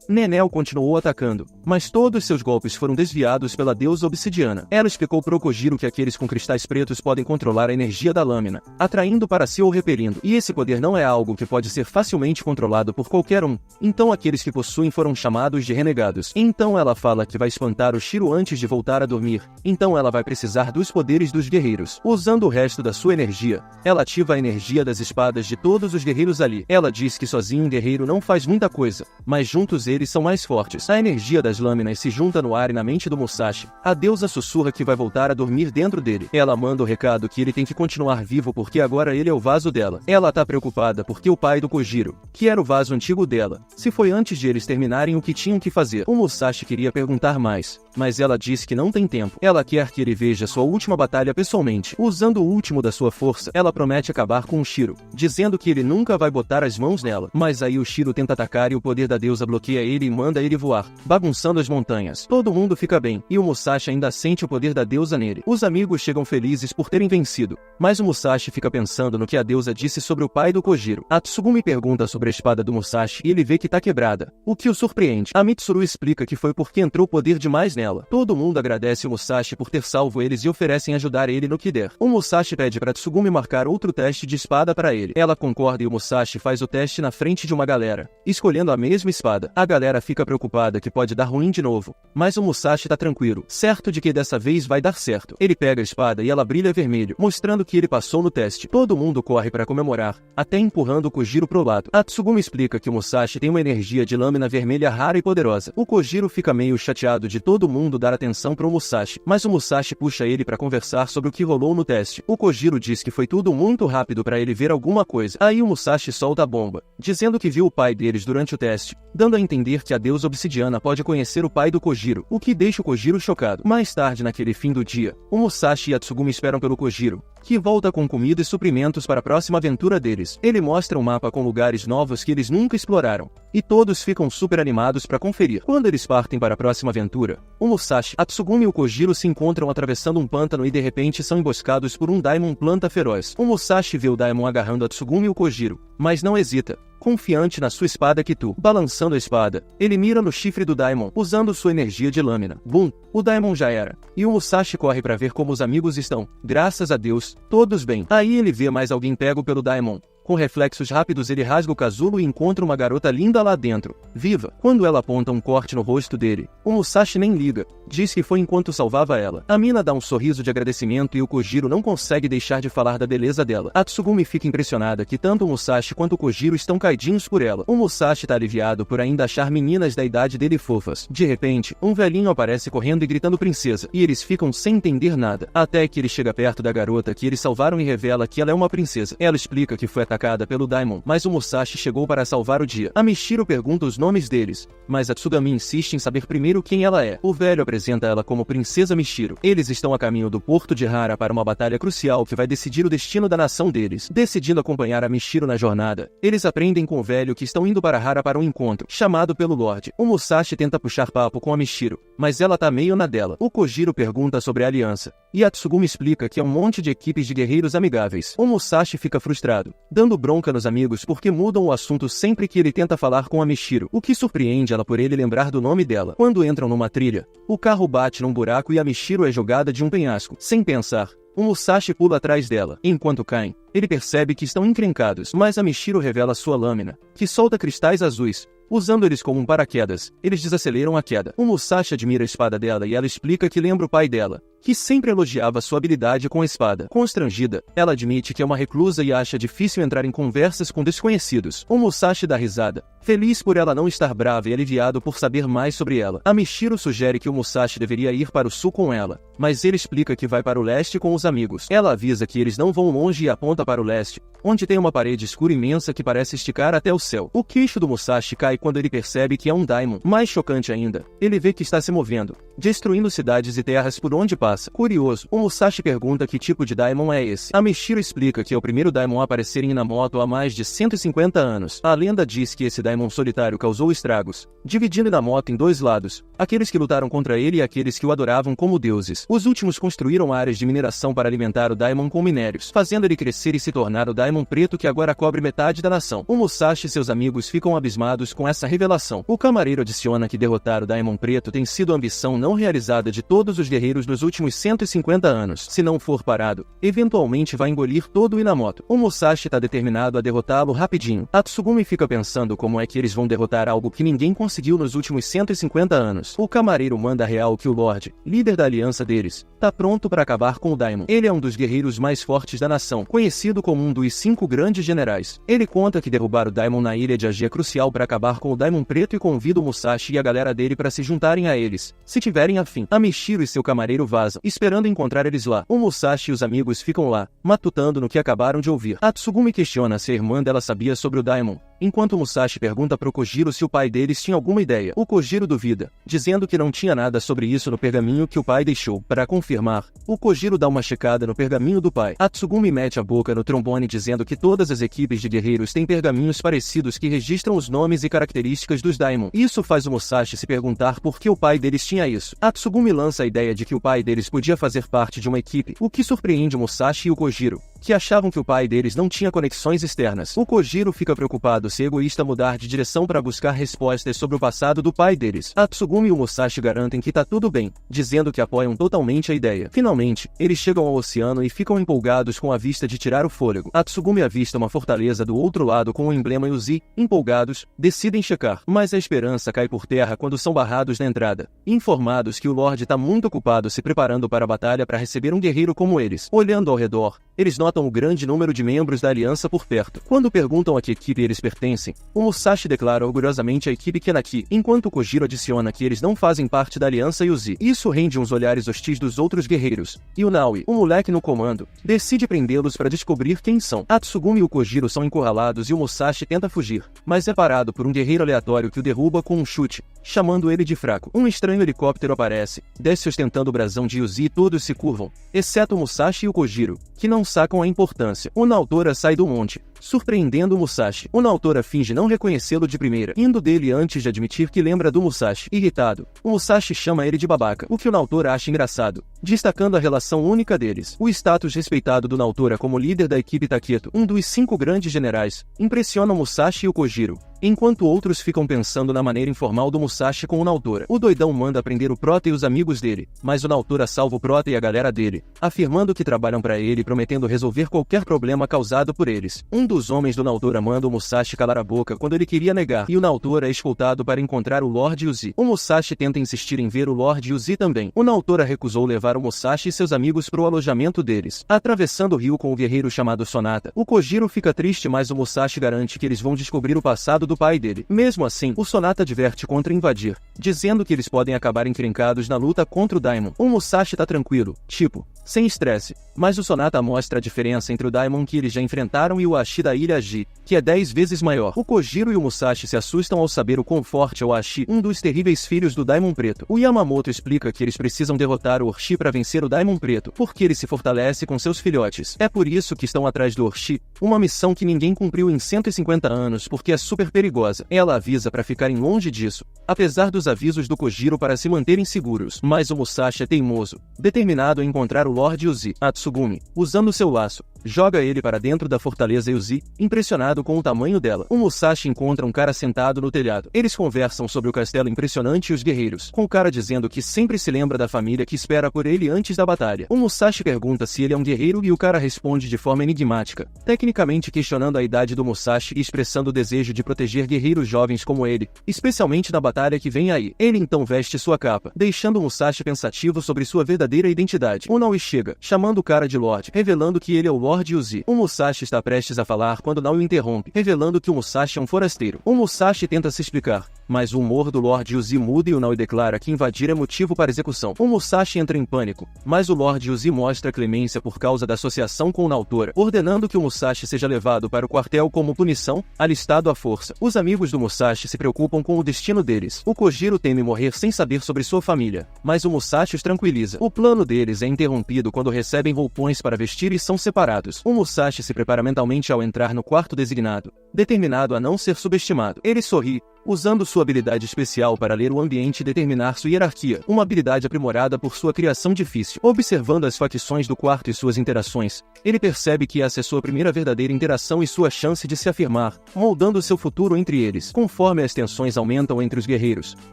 Nenel continuou atacando, mas todos seus golpes foram desviados pela deusa obsidiana. Ela explicou para o Kojiro que aqueles com cristais pretos podem controlar a energia da lâmina, atraindo para si ou repelindo, e esse poder não é algo que pode ser facilmente controlado por qualquer um. Então aqueles que possuem foram chamados de renegados. Então ela fala que vai espantar o Shiro antes de voltar a dormir. Então ela vai precisar dos poderes dos guerreiros. Usando o resto da sua energia, ela ativa a energia das espadas de todos os guerreiros ali. Ela diz que sozinho um guerreiro não faz muita coisa, mas juntos eles são mais fortes. A energia das lâminas se junta no ar e na mente do Musashi. A deusa sussurra que vai voltar a dormir dentro dele. Ela manda o recado que ele tem que continuar vivo porque agora ele é o vaso dela. Ela tá preocupada porque o pai do Kojiro, que era o vaso antigo dela, se foi antes de eles terminarem o que tinham que fazer. O Musashi queria perguntar mais, mas ela disse que não tem tempo. Ela quer que ele veja sua última batalha pessoalmente. Usando o último da sua força, ela promete acabar com o Shiro, dizendo que ele nunca vai botar as mãos nela. Mas aí o Shiro tenta atacar e o poder da deusa bloqueia ele e manda ele voar, bagunçando as montanhas. Todo mundo fica bem, e o Musashi ainda sente o poder da deusa nele. Os amigos chegam felizes por terem vencido, mas o Musashi fica pensando no que a deusa disse sobre o pai do Kojiro. A Tsugumi pergunta sobre a espada do Musashi e ele vê que tá quebrada, o que o surpreende. A Mitsuru explica que foi porque entrou poder demais nela. Todo mundo agradece o Musashi por ter salvo eles e oferecem ajudar ele no que der. O Musashi pede para Tsugumi marcar outro teste de espada para ele. Ela concorda e o Musashi faz o teste na frente de uma galera, escolhendo a mesma espada. A galera fica preocupada que pode dar ruim de novo, mas o Musashi tá tranquilo, certo de que dessa vez vai dar certo. Ele pega a espada e ela brilha vermelho, mostrando que ele passou no teste. Todo mundo corre para comemorar, até empurrando o Kojiro pro lado. A Tsugumi explica que o Musashi tem uma energia de lâmina vermelha rara e poderosa. O Kojiro fica meio chateado de todo mundo dar atenção pro Musashi, mas o Musashi puxa ele para conversar sobre o que rolou no teste. O Kojiro diz que foi tudo muito rápido para ele ver alguma coisa. Aí o Musashi solta a bomba, dizendo que viu o pai deles durante o teste, dando a entender que a deusa obsidiana pode conhecer o pai do Kojiro, o que deixa o Kojiro chocado. Mais tarde naquele fim do dia, o Musashi e a Tsugumi esperam pelo Kojiro, que volta com comida e suprimentos para a próxima aventura deles. Ele mostra um mapa com lugares novos que eles nunca exploraram, e todos ficam super animados para conferir. Quando eles partem para a próxima aventura, o Musashi, a Tsugumi e o Kojiro se encontram atravessando um pântano e de repente são emboscados por um Daimon planta feroz. O Musashi vê o Daimon agarrando a Tsugumi e o Kojiro, mas não hesita, confiante na sua espada Kitu. Balançando a espada, ele mira no chifre do Daimon, usando sua energia de lâmina. Bum! O Daimon já era, e o Musashi corre para ver como os amigos estão. Graças a Deus, todos bem. Aí ele vê mais alguém pego pelo Daimon. Com reflexos rápidos ele rasga o casulo e encontra uma garota linda lá dentro, viva. Quando ela aponta um corte no rosto dele, o Musashi nem liga, diz que foi enquanto salvava ela. A mina dá um sorriso de agradecimento e o Kojiro não consegue deixar de falar da beleza dela. A Tsugumi fica impressionada que tanto o Musashi quanto o Kojiro estão caidinhos por ela. O Musashi tá aliviado por ainda achar meninas da idade dele fofas. De repente, um velhinho aparece correndo e gritando princesa, e eles ficam sem entender nada, até que ele chega perto da garota que eles salvaram e revela que ela é uma princesa. Ela explica que foi atacada pelo Daimon, mas o Musashi chegou para salvar o dia. A Mishiro pergunta os nomes deles, mas a Tsugami insiste em saber primeiro quem ela é. O velho apresenta ela como Princesa Mishiro. Eles estão a caminho do porto de Hara para uma batalha crucial que vai decidir o destino da nação deles. Decidindo acompanhar a Mishiro na jornada, eles aprendem com o velho que estão indo para Hara para um encontro, chamado pelo Lorde. O Musashi tenta puxar papo com a Mishiro, mas ela tá meio na dela. O Kojiro pergunta sobre a aliança, e a Tsugumi explica que é um monte de equipes de guerreiros amigáveis. O Musashi fica frustrado, dando bronca nos amigos porque mudam o assunto sempre que ele tenta falar com a Mishiro, o que surpreende ela por ele lembrar do nome dela. Quando entram numa trilha, o carro bate num buraco e a Mishiro é jogada de um penhasco. Sem pensar, o Musashi pula atrás dela. Enquanto caem, ele percebe que estão encrencados, mas a Mishiro revela sua lâmina, que solta cristais azuis. Usando eles como um paraquedas, eles desaceleram a queda. O Musashi admira a espada dela e ela explica que lembra o pai dela, que sempre elogiava sua habilidade com a espada. Constrangida, ela admite que é uma reclusa e acha difícil entrar em conversas com desconhecidos. O Musashi dá risada, feliz por ela não estar brava e aliviado por saber mais sobre ela. A Mishiro sugere que o Musashi deveria ir para o sul com ela, mas ele explica que vai para o leste com os amigos. Ela avisa que eles não vão longe e aponta para o leste, onde tem uma parede escura imensa que parece esticar até o céu. O queixo do Musashi cai quando ele percebe que é um Daimon. Mais chocante ainda, ele vê que está se movendo, destruindo cidades e terras por onde passa. Curioso, o Musashi pergunta que tipo de Daimon é esse. A Mishiro explica que é o primeiro Daimon a aparecer em Inamoto há mais de 150 anos. A lenda diz que esse Daimon solitário causou estragos, dividindo Inamoto em dois lados, aqueles que lutaram contra ele e aqueles que o adoravam como deuses. Os últimos construíram áreas de mineração para alimentar o Daimon com minérios, fazendo ele crescer e se tornar o Daimon preto que agora cobre metade da nação. O Musashi e seus amigos ficam abismados com essa revelação. O camareiro adiciona que derrotar o Daimon preto tem sido a ambição não realizada de todos os guerreiros nos últimos 150 anos. Se não for parado, eventualmente vai engolir todo o Inamoto. O Musashi está determinado a derrotá-lo rapidinho. A Tsugumi fica pensando como é que eles vão derrotar algo que ninguém conseguiu nos últimos 150 anos. O camareiro manda real que o Lorde, líder da aliança deles, tá pronto para acabar com o Daimon. Ele é um dos guerreiros mais fortes da nação, conhecido como um dos 5 grandes generais. Ele conta que derrubar o Daimon na ilha de Agi é crucial para acabar com o Daimon preto e convida o Musashi e a galera dele para se juntarem a eles, se tiverem afim. A Mishiro e seu camareiro vazam, esperando encontrar eles lá. O Musashi e os amigos ficam lá, matutando no que acabaram de ouvir. A Tsugumi questiona se a irmã dela sabia sobre o Daimon, enquanto o Musashi pergunta pro Kojiro se o pai deles tinha alguma ideia. O Kojiro duvida, dizendo que não tinha nada sobre isso no pergaminho que o pai deixou. Para confirmar, o Kojiro dá uma checada no pergaminho do pai. A Tsugumi mete a boca no trombone dizendo que todas as equipes de guerreiros têm pergaminhos parecidos que registram os nomes e características dos Daimon. Isso faz o Musashi se perguntar por que o pai deles tinha isso. A Tsugumi lança a ideia de que o pai deles podia fazer parte de uma equipe, o que surpreende o Musashi e o Kojiro, que achavam que o pai deles não tinha conexões externas. O Kojiro fica preocupado se egoísta mudar de direção para buscar respostas sobre o passado do pai deles. A Tsugumi e o Musashi garantem que tá tudo bem, dizendo que apoiam totalmente a ideia. Finalmente, eles chegam ao oceano e ficam empolgados com a vista de tirar o fôlego. A Tsugumi avista uma fortaleza do outro lado com o emblema Yuzi. Empolgados, decidem checar, mas a esperança cai por terra quando são barrados na entrada, informados que o Lorde tá muito ocupado se preparando para a batalha para receber um guerreiro como eles. Olhando ao redor, eles notam o grande número de membros da aliança por perto. Quando perguntam a que equipe eles pertencem, o Musashi declara orgulhosamente a equipe Kenaki, enquanto Kojiro adiciona que eles não fazem parte da aliança Yuzi. Isso rende uns olhares hostis dos outros guerreiros, e o Naui, o moleque no comando, decide prendê-los para descobrir quem são. A Tsugumi e o Kojiro são encurralados e o Musashi tenta fugir, mas é parado por um guerreiro aleatório que o derruba com um chute, chamando ele de fraco. Um estranho helicóptero aparece, desce ostentando o brasão de Yuzi e todos se curvam, exceto o Musashi e o Kojiro, que não sacam a importância. O Naotora sai do monte, surpreendendo o Musashi. O Naotora finge não reconhecê-lo de primeira, indo dele antes de admitir que lembra do Musashi. Irritado, o Musashi chama ele de babaca, o que o Naotora acha engraçado, destacando a relação única deles. O status respeitado do Naotora como líder da equipe Taketo, um dos 5 grandes generais, impressiona o Musashi e o Kojiro, enquanto outros ficam pensando na maneira informal do Musashi com o Naotora. O doidão manda prender o Prota e os amigos dele, mas o Naotora salva o Prota e a galera dele, afirmando que trabalham para ele e prometendo resolver qualquer problema causado por eles. Um dos homens do Naotora manda o Musashi calar a boca quando ele queria negar, e o Naotora é escoltado para encontrar o Lorde Yuzi. O Musashi tenta insistir em ver o Lorde Yuzi também. O Naotora recusou levar o Musashi e seus amigos para o alojamento deles. Atravessando o rio com o guerreiro chamado Sonata, o Kojiro fica triste, mas o Musashi garante que eles vão descobrir o passado do pai dele. Mesmo assim, o Sonata adverte contra invadir, dizendo que eles podem acabar encrencados na luta contra o Daimon. O Musashi tá tranquilo, tipo, sem estresse, mas o Sonata mostra a diferença entre o Daimon que eles já enfrentaram e o Ashi da Ilha Ji, que é 10 vezes maior. O Kojiro e o Musashi se assustam ao saber o quão forte é o Ashi, um dos terríveis filhos do Daimon Preto. O Yamamoto explica que eles precisam derrotar o Orshi para vencer o Daimon Preto, porque ele se fortalece com seus filhotes. É por isso que estão atrás do Orshi, uma missão que ninguém cumpriu em 150 anos porque é super perigosa. Ela avisa para ficarem longe disso, apesar dos avisos do Kojiro para se manterem seguros. Mas o Musashi é teimoso, determinado a encontrar o Lord Uzi. Atsugumi, usando seu laço, joga ele para dentro da fortaleza Uzi, impressionado com o tamanho dela. O Musashi encontra um cara sentado no telhado. Eles conversam sobre o castelo impressionante e os guerreiros, com o cara dizendo que sempre se lembra da família que espera por ele antes da batalha. O Musashi pergunta se ele é um guerreiro e o cara responde de forma enigmática, tecnicamente questionando a idade do Musashi e expressando o desejo de proteger guerreiros jovens como ele, especialmente na batalha que vem aí. Ele então veste sua capa, deixando o Musashi pensativo sobre sua verdadeira identidade. O Naui chega, chamando o cara de Lorde, revelando que ele é o Lord Uzi. O Musashi está prestes a falar quando Naui interrompe, revelando que o Musashi é um forasteiro. O Musashi tenta se explicar, mas o humor do Lord Uzi muda e o Naui declara que invadir é motivo para execução. O Musashi entra em pânico, mas o Lord Uzi mostra clemência por causa da associação com o Naotora, ordenando que o Musashi seja levado para o quartel como punição, alistado à força. Os amigos do Musashi se preocupam com o destino deles. O Kojiro teme morrer sem saber sobre sua família, mas o Musashi os tranquiliza. O plano deles é interrompido quando recebem roupões para vestir e são separados. O Musashi se prepara mentalmente ao entrar no quarto designado, determinado a não ser subestimado. Ele sorri, usando sua habilidade especial para ler o ambiente e determinar sua hierarquia, uma habilidade aprimorada por sua criação difícil. Observando as facções do quarto e suas interações, ele percebe que essa é sua primeira verdadeira interação e sua chance de se afirmar, moldando seu futuro entre eles. Conforme as tensões aumentam entre os guerreiros,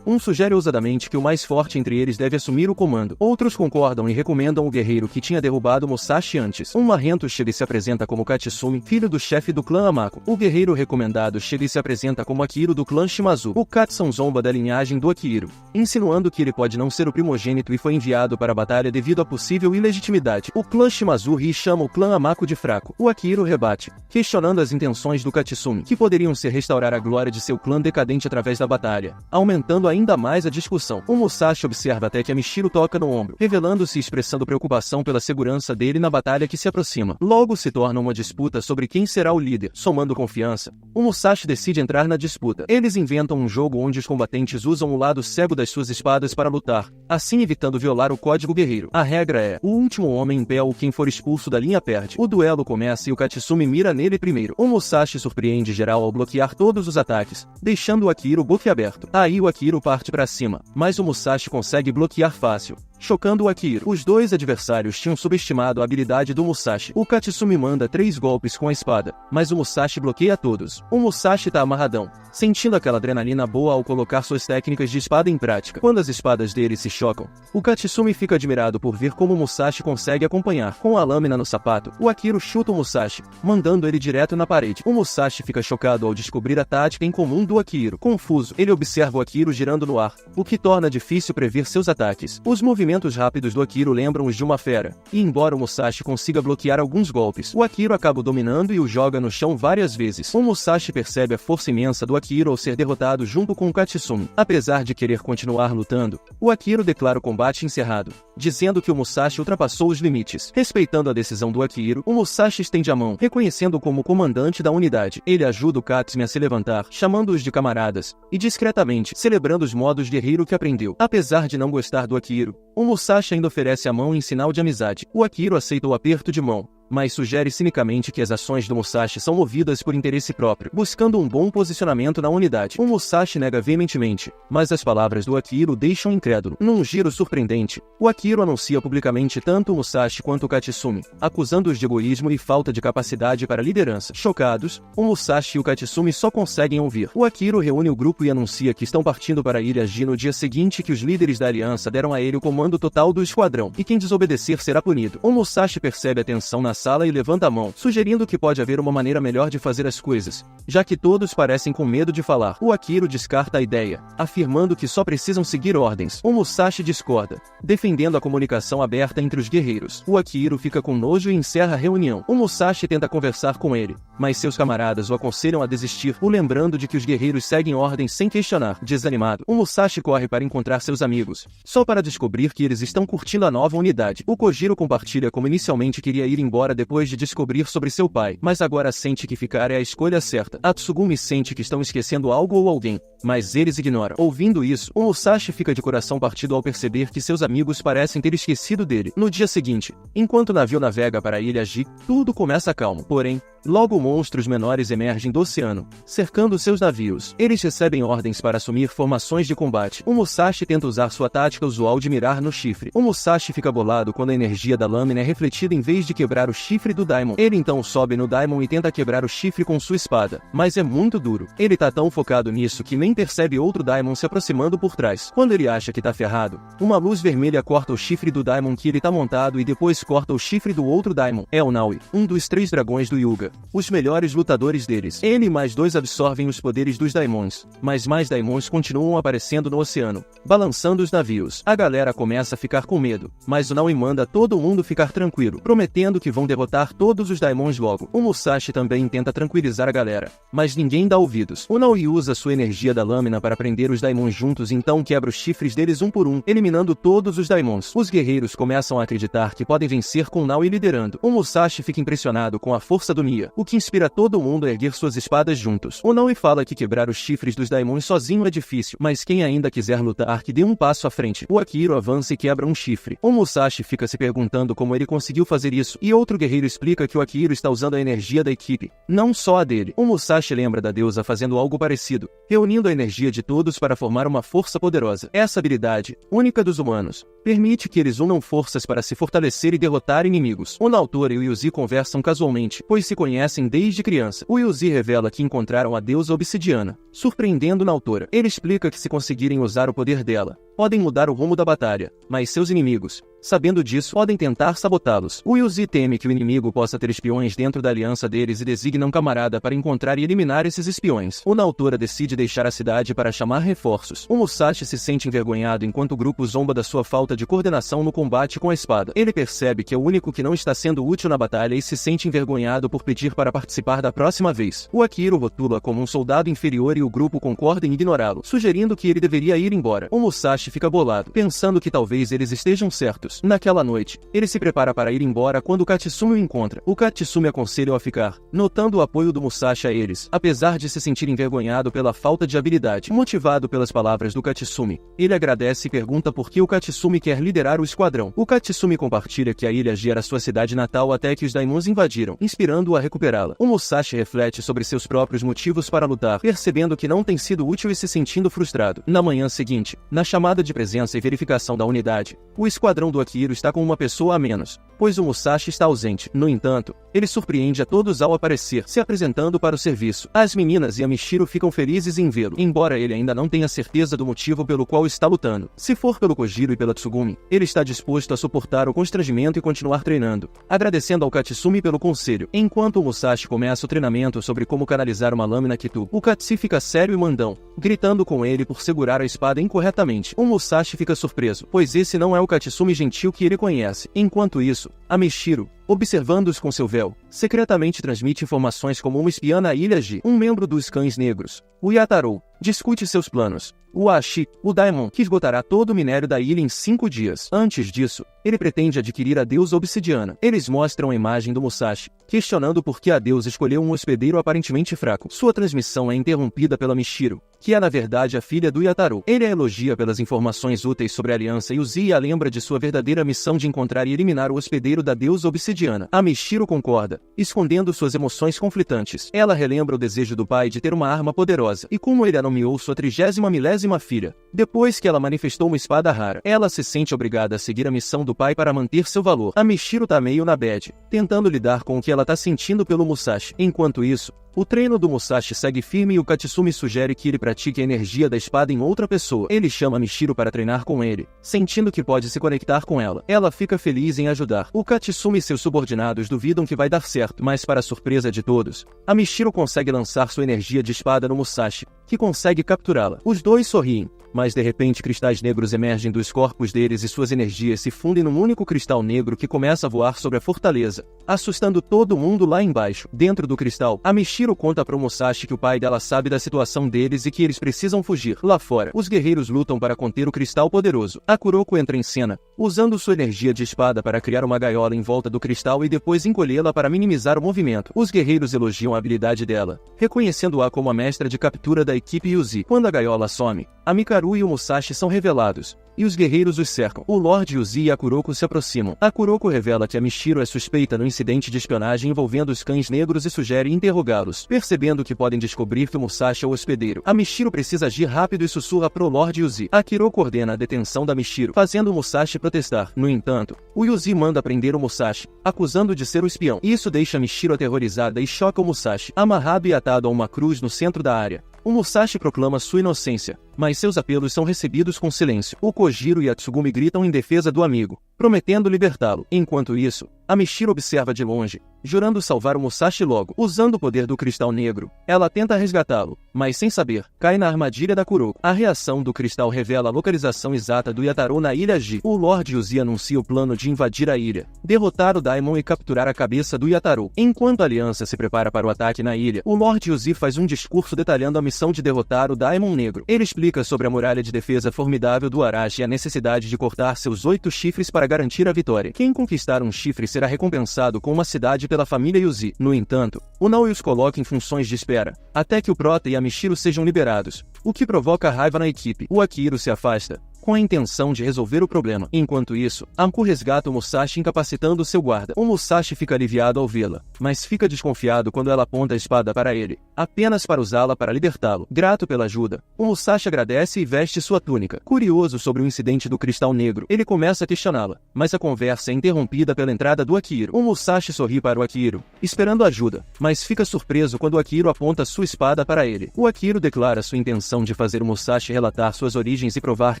um sugere ousadamente que o mais forte entre eles deve assumir o comando. Outros concordam e recomendam o guerreiro que tinha derrubado Musashi antes. Um marrento chega e se apresenta como Katsumi, filho do chefe do clã Amako. O guerreiro recomendado chega e se apresenta como Akiro do clã Shimazu. O Katsun zomba da linhagem do Akiro, insinuando que ele pode não ser o primogênito e foi enviado para a batalha devido à possível ilegitimidade. O clã Shimazu ri e chama o clã Amako de fraco. O Akiro rebate, questionando as intenções do Katsumi, que poderiam ser restaurar a glória de seu clã decadente através da batalha, aumentando ainda mais a discussão. O Musashi observa até que a Michiro toca no ombro, revelando-se e expressando preocupação pela segurança dele na batalha que se aproxima. Logo se torna uma disputa sobre quem será o líder. Somando confiança, o Musashi decide entrar na disputa. Eles inventam um jogo onde os combatentes usam o lado cego das suas espadas para lutar, assim evitando violar o código guerreiro. A regra é: o último homem em pé ou quem for expulso da linha perde. O duelo começa e o Katsumi mira nele primeiro. O Musashi surpreende geral ao bloquear todos os ataques, deixando o Akiro boquiaberto. Aí o Akiro parte para cima, mas o Musashi consegue bloquear fácil, chocando o Akiro. Os dois adversários tinham subestimado a habilidade do Musashi. O Katsumi manda 3 golpes com a espada, mas o Musashi bloqueia todos. O Musashi tá amarradão, sentindo aquela adrenalina boa ao colocar suas técnicas de espada em prática. Quando as espadas dele se chocam, o Katsumi fica admirado por ver como o Musashi consegue acompanhar. Com a lâmina no sapato, o Akiro chuta o Musashi, mandando ele direto na parede. O Musashi fica chocado ao descobrir a tática em comum do Akiro. Confuso, ele observa o Akiro girando no ar, o que torna difícil prever seus ataques. Os movimentos rápidos do Akiro lembram os de uma fera, e embora o Musashi consiga bloquear alguns golpes, o Akiro acaba dominando e o joga no chão várias vezes. O Musashi percebe a força imensa do Akiro ao ser derrotado junto com o Katsumi. Apesar de querer continuar lutando, o Akiro declara o combate encerrado, dizendo que o Musashi ultrapassou os limites. Respeitando a decisão do Akiro, o Musashi estende a mão, reconhecendo-o como comandante da unidade. Ele ajuda o Katsumi a se levantar, chamando-os de camaradas, e discretamente, celebrando os modos guerreiro que aprendeu. Apesar de não gostar do Akiro, o Musashi ainda oferece a mão em sinal de amizade. O Akiro aceita o aperto de mão, mas sugere cinicamente que as ações do Musashi são movidas por interesse próprio, buscando um bom posicionamento na unidade. O Musashi nega veementemente, mas as palavras do Akiro o deixam incrédulo. Num giro surpreendente, o Akiro anuncia publicamente tanto o Musashi quanto o Katsumi, acusando-os de egoísmo e falta de capacidade para liderança. Chocados, o Musashi e o Katsumi só conseguem ouvir. O Akiro reúne o grupo e anuncia que estão partindo para a Ilha Ji no dia seguinte, que os líderes da aliança deram a ele o comando total do esquadrão, e quem desobedecer será punido. O Musashi percebe a tensão na sala e levanta a mão, sugerindo que pode haver uma maneira melhor de fazer as coisas, já que todos parecem com medo de falar. O Akiro descarta a ideia, afirmando que só precisam seguir ordens. O Musashi discorda, defendendo a comunicação aberta entre os guerreiros. O Akiro fica com nojo e encerra a reunião. O Musashi tenta conversar com ele, mas seus camaradas o aconselham a desistir, o lembrando de que os guerreiros seguem ordens sem questionar. Desanimado, o Musashi corre para encontrar seus amigos, só para descobrir que eles estão curtindo a nova unidade. O Kojiro compartilha como inicialmente queria ir embora depois de descobrir sobre seu pai, mas agora sente que ficar é a escolha certa. A Tsugumi sente que estão esquecendo algo ou alguém, mas eles ignoram. Ouvindo isso, o Musashi fica de coração partido ao perceber que seus amigos parecem ter esquecido dele. No dia seguinte, enquanto o navio navega para a ilha Ji, tudo começa calmo. Porém, logo monstros menores emergem do oceano, cercando seus navios. Eles recebem ordens para assumir formações de combate. O Musashi tenta usar sua tática usual de mirar no chifre. O Musashi fica bolado quando a energia da lâmina é refletida em vez de quebrar o chifre do Daimon. Ele então sobe no Daimon e tenta quebrar o chifre com sua espada, mas é muito duro. Ele tá tão focado nisso que nem percebe outro Daimon se aproximando por trás. Quando ele acha que tá ferrado, uma luz vermelha corta o chifre do Daimon que ele tá montado e depois corta o chifre do outro Daimon. É o Naui, um dos 3 dragões do Yuga, os melhores lutadores deles. Ele e mais 2 absorvem os poderes dos Daimons, mas mais Daimons continuam aparecendo no oceano, balançando os navios. A galera começa a ficar com medo, mas o Naui manda todo mundo ficar tranquilo, prometendo que vão derrotar todos os Daimons logo. O Musashi também tenta tranquilizar a galera, mas ninguém dá ouvidos. O Naui usa sua energia da lâmina para prender os Daimons juntos, então quebra os chifres deles um por um, eliminando todos os Daimons. Os guerreiros começam a acreditar que podem vencer com o Naui liderando. O Musashi fica impressionado com a força do Nia, o que inspira todo mundo a erguer suas espadas juntos. O Naui fala que quebrar os chifres dos Daimons sozinho é difícil, mas quem ainda quiser lutar que dê um passo à frente. O Akiro avança e quebra um chifre. O Musashi fica se perguntando como ele conseguiu fazer isso, e outro guerreiro explica que o Akiro está usando a energia da equipe, não só a dele. O Musashi lembra da deusa fazendo algo parecido, reunindo a energia de todos para formar uma força poderosa. Essa habilidade, única dos humanos, permite que eles unam forças para se fortalecer e derrotar inimigos. O Naotora e o Yuzi conversam casualmente, pois se conhecem desde criança. O Yuzi revela que encontraram a deusa obsidiana, surpreendendo Naotora. Ele explica que se conseguirem usar o poder dela, podem mudar o rumo da batalha, mas seus inimigos, sabendo disso, podem tentar sabotá-los. O Yuzi teme que o inimigo possa ter espiões dentro da aliança deles e designa um camarada para encontrar e eliminar esses espiões. O Naotora decide deixar a cidade para chamar reforços. O Musashi se sente envergonhado enquanto o grupo zomba da sua falta de coordenação no combate com a espada. Ele percebe que é o único que não está sendo útil na batalha e se sente envergonhado por pedir para participar da próxima vez. O Akiro rotula como um soldado inferior e o grupo concorda em ignorá-lo, sugerindo que ele deveria ir embora. O Musashi fica bolado, pensando que talvez eles estejam certos. Naquela noite, ele se prepara para ir embora quando o Katsumi o encontra. O Katsumi aconselha-o a ficar, notando o apoio do Musashi a eles, apesar de se sentir envergonhado pela falta de habilidade. Motivado pelas palavras do Katsumi, ele agradece e pergunta por que o Katsumi quer liderar o esquadrão. O Katsumi compartilha que a ilha Ji era sua cidade natal até que os Daimons invadiram, inspirando-o a recuperá-la. O Musashi reflete sobre seus próprios motivos para lutar, percebendo que não tem sido útil e se sentindo frustrado. Na manhã seguinte, na chamada de presença e verificação da unidade, o esquadrão do Akiro está com uma pessoa a menos, pois o Musashi está ausente. No entanto, ele surpreende a todos ao aparecer, se apresentando para o serviço. As meninas e a Michiro ficam felizes em vê-lo, embora ele ainda não tenha certeza do motivo pelo qual está lutando. Se for pelo Kojiro e pela Tsugumi, ele está disposto a suportar o constrangimento e continuar treinando, agradecendo ao Katsumi pelo conselho. Enquanto o Musashi começa o treinamento sobre como canalizar uma lâmina Kitu, o Katsi fica sério e mandão, gritando com ele por segurar a espada incorretamente. O Musashi fica surpreso, pois esse não é o Katsumi gentil que ele conhece. Enquanto isso, a Michiro, observando-os com seu véu, secretamente transmite informações como uma espiã na ilha Ji. Um membro dos Cães Negros, o Yataro, discute seus planos. O Ashi, o Daimon, que esgotará todo o minério da ilha em 5 dias. Antes disso, ele pretende adquirir a deusa obsidiana. Eles mostram a imagem do Musashi, questionando por que a deusa escolheu um hospedeiro aparentemente fraco. Sua transmissão é interrompida pela Michiro, que é na verdade a filha do Yataro. Ele a elogia pelas informações úteis sobre a aliança e Uzi a lembra de sua verdadeira missão de encontrar e eliminar o hospedeiro da deusa obsidiana. A Michiro concorda, escondendo suas emoções conflitantes. Ela relembra o desejo do pai de ter uma arma poderosa, e como ele a nomeou sua 30ª milésima filha. Depois que ela manifestou uma espada rara, ela se sente obrigada a seguir a missão do do pai para manter seu valor. A Michiro tá meio na bad, tentando lidar com o que ela tá sentindo pelo Musashi. Enquanto isso, o treino do Musashi segue firme e o Katsumi sugere que ele pratique a energia da espada em outra pessoa. Ele chama Michiro para treinar com ele, sentindo que pode se conectar com ela. Ela fica feliz em ajudar. O Katsumi e seus subordinados duvidam que vai dar certo, mas para surpresa de todos, a Michiro consegue lançar sua energia de espada no Musashi, que consegue capturá-la. Os dois sorriem, mas de repente cristais negros emergem dos corpos deles e suas energias se fundem num único cristal negro que começa a voar sobre a fortaleza, assustando todo mundo lá embaixo. Dentro do cristal, a Michiro conta para o Musashi que o pai dela sabe da situação deles e que eles precisam fugir. Lá fora, os guerreiros lutam para conter o cristal poderoso. A Kuroko entra em cena, usando sua energia de espada para criar uma gaiola em volta do cristal e depois encolhê-la para minimizar o movimento. Os guerreiros elogiam a habilidade dela, reconhecendo-a como a mestra de captura da equipe Yuzi. Quando a gaiola some, a Mikaru e o Musashi são revelados, e os guerreiros os cercam. O Lord Yuzi e a Kuroko se aproximam. A Kuroko revela que a Michiro é suspeita no incidente de espionagem envolvendo os cães negros e sugere interrogá-los. Percebendo que podem descobrir que o Musashi é o hospedeiro, a Michiro precisa agir rápido e sussurra pro Lord Yuzi. A Kuroko ordena a detenção da Michiro, fazendo o Musashi protestar. No entanto, o Yuzi manda prender o Musashi, acusando de ser o espião. Isso deixa a Michiro aterrorizada e choca o Musashi. Amarrado e atado a uma cruz no centro da área, o Musashi proclama sua inocência, mas seus apelos são recebidos com silêncio. O Kojiro e a Tsugumi gritam em defesa do amigo, prometendo libertá-lo. Enquanto isso, a Michiro observa de longe, jurando salvar o Musashi logo. Usando o poder do cristal negro, ela tenta resgatá-lo, mas sem saber, cai na armadilha da Kuroko. A reação do cristal revela a localização exata do Yataro na ilha Ji. O Lord Yuzi anuncia o plano de invadir a ilha, derrotar o Daimon e capturar a cabeça do Yataro. Enquanto a aliança se prepara para o ataque na ilha, o Lord Yuzi faz um discurso detalhando a missão de derrotar o Daimon Negro. Ele explica sobre a muralha de defesa formidável do Arashi e a necessidade de cortar seus 8 chifres para garantir a vitória. Quem conquistar um chifre será recompensado com uma cidade pela família Yuzi. No entanto, o Naoi os coloca em funções de espera, até que o Prota e a Michiro sejam liberados, o que provoca raiva na equipe. O Akiro se afasta, com a intenção de resolver o problema. Enquanto isso, Anko resgata o Musashi incapacitando seu guarda. O Musashi fica aliviado ao vê-la, mas fica desconfiado quando ela aponta a espada para ele, apenas para usá-la para libertá-lo. Grato pela ajuda, o Musashi agradece e veste sua túnica. Curioso sobre o incidente do cristal negro, ele começa a questioná-la, mas a conversa é interrompida pela entrada do Akiro. O Musashi sorri para o Akiro, esperando ajuda, mas fica surpreso quando o Akiro aponta sua espada para ele. O Akiro declara sua intenção de fazer o Musashi relatar suas origens e provar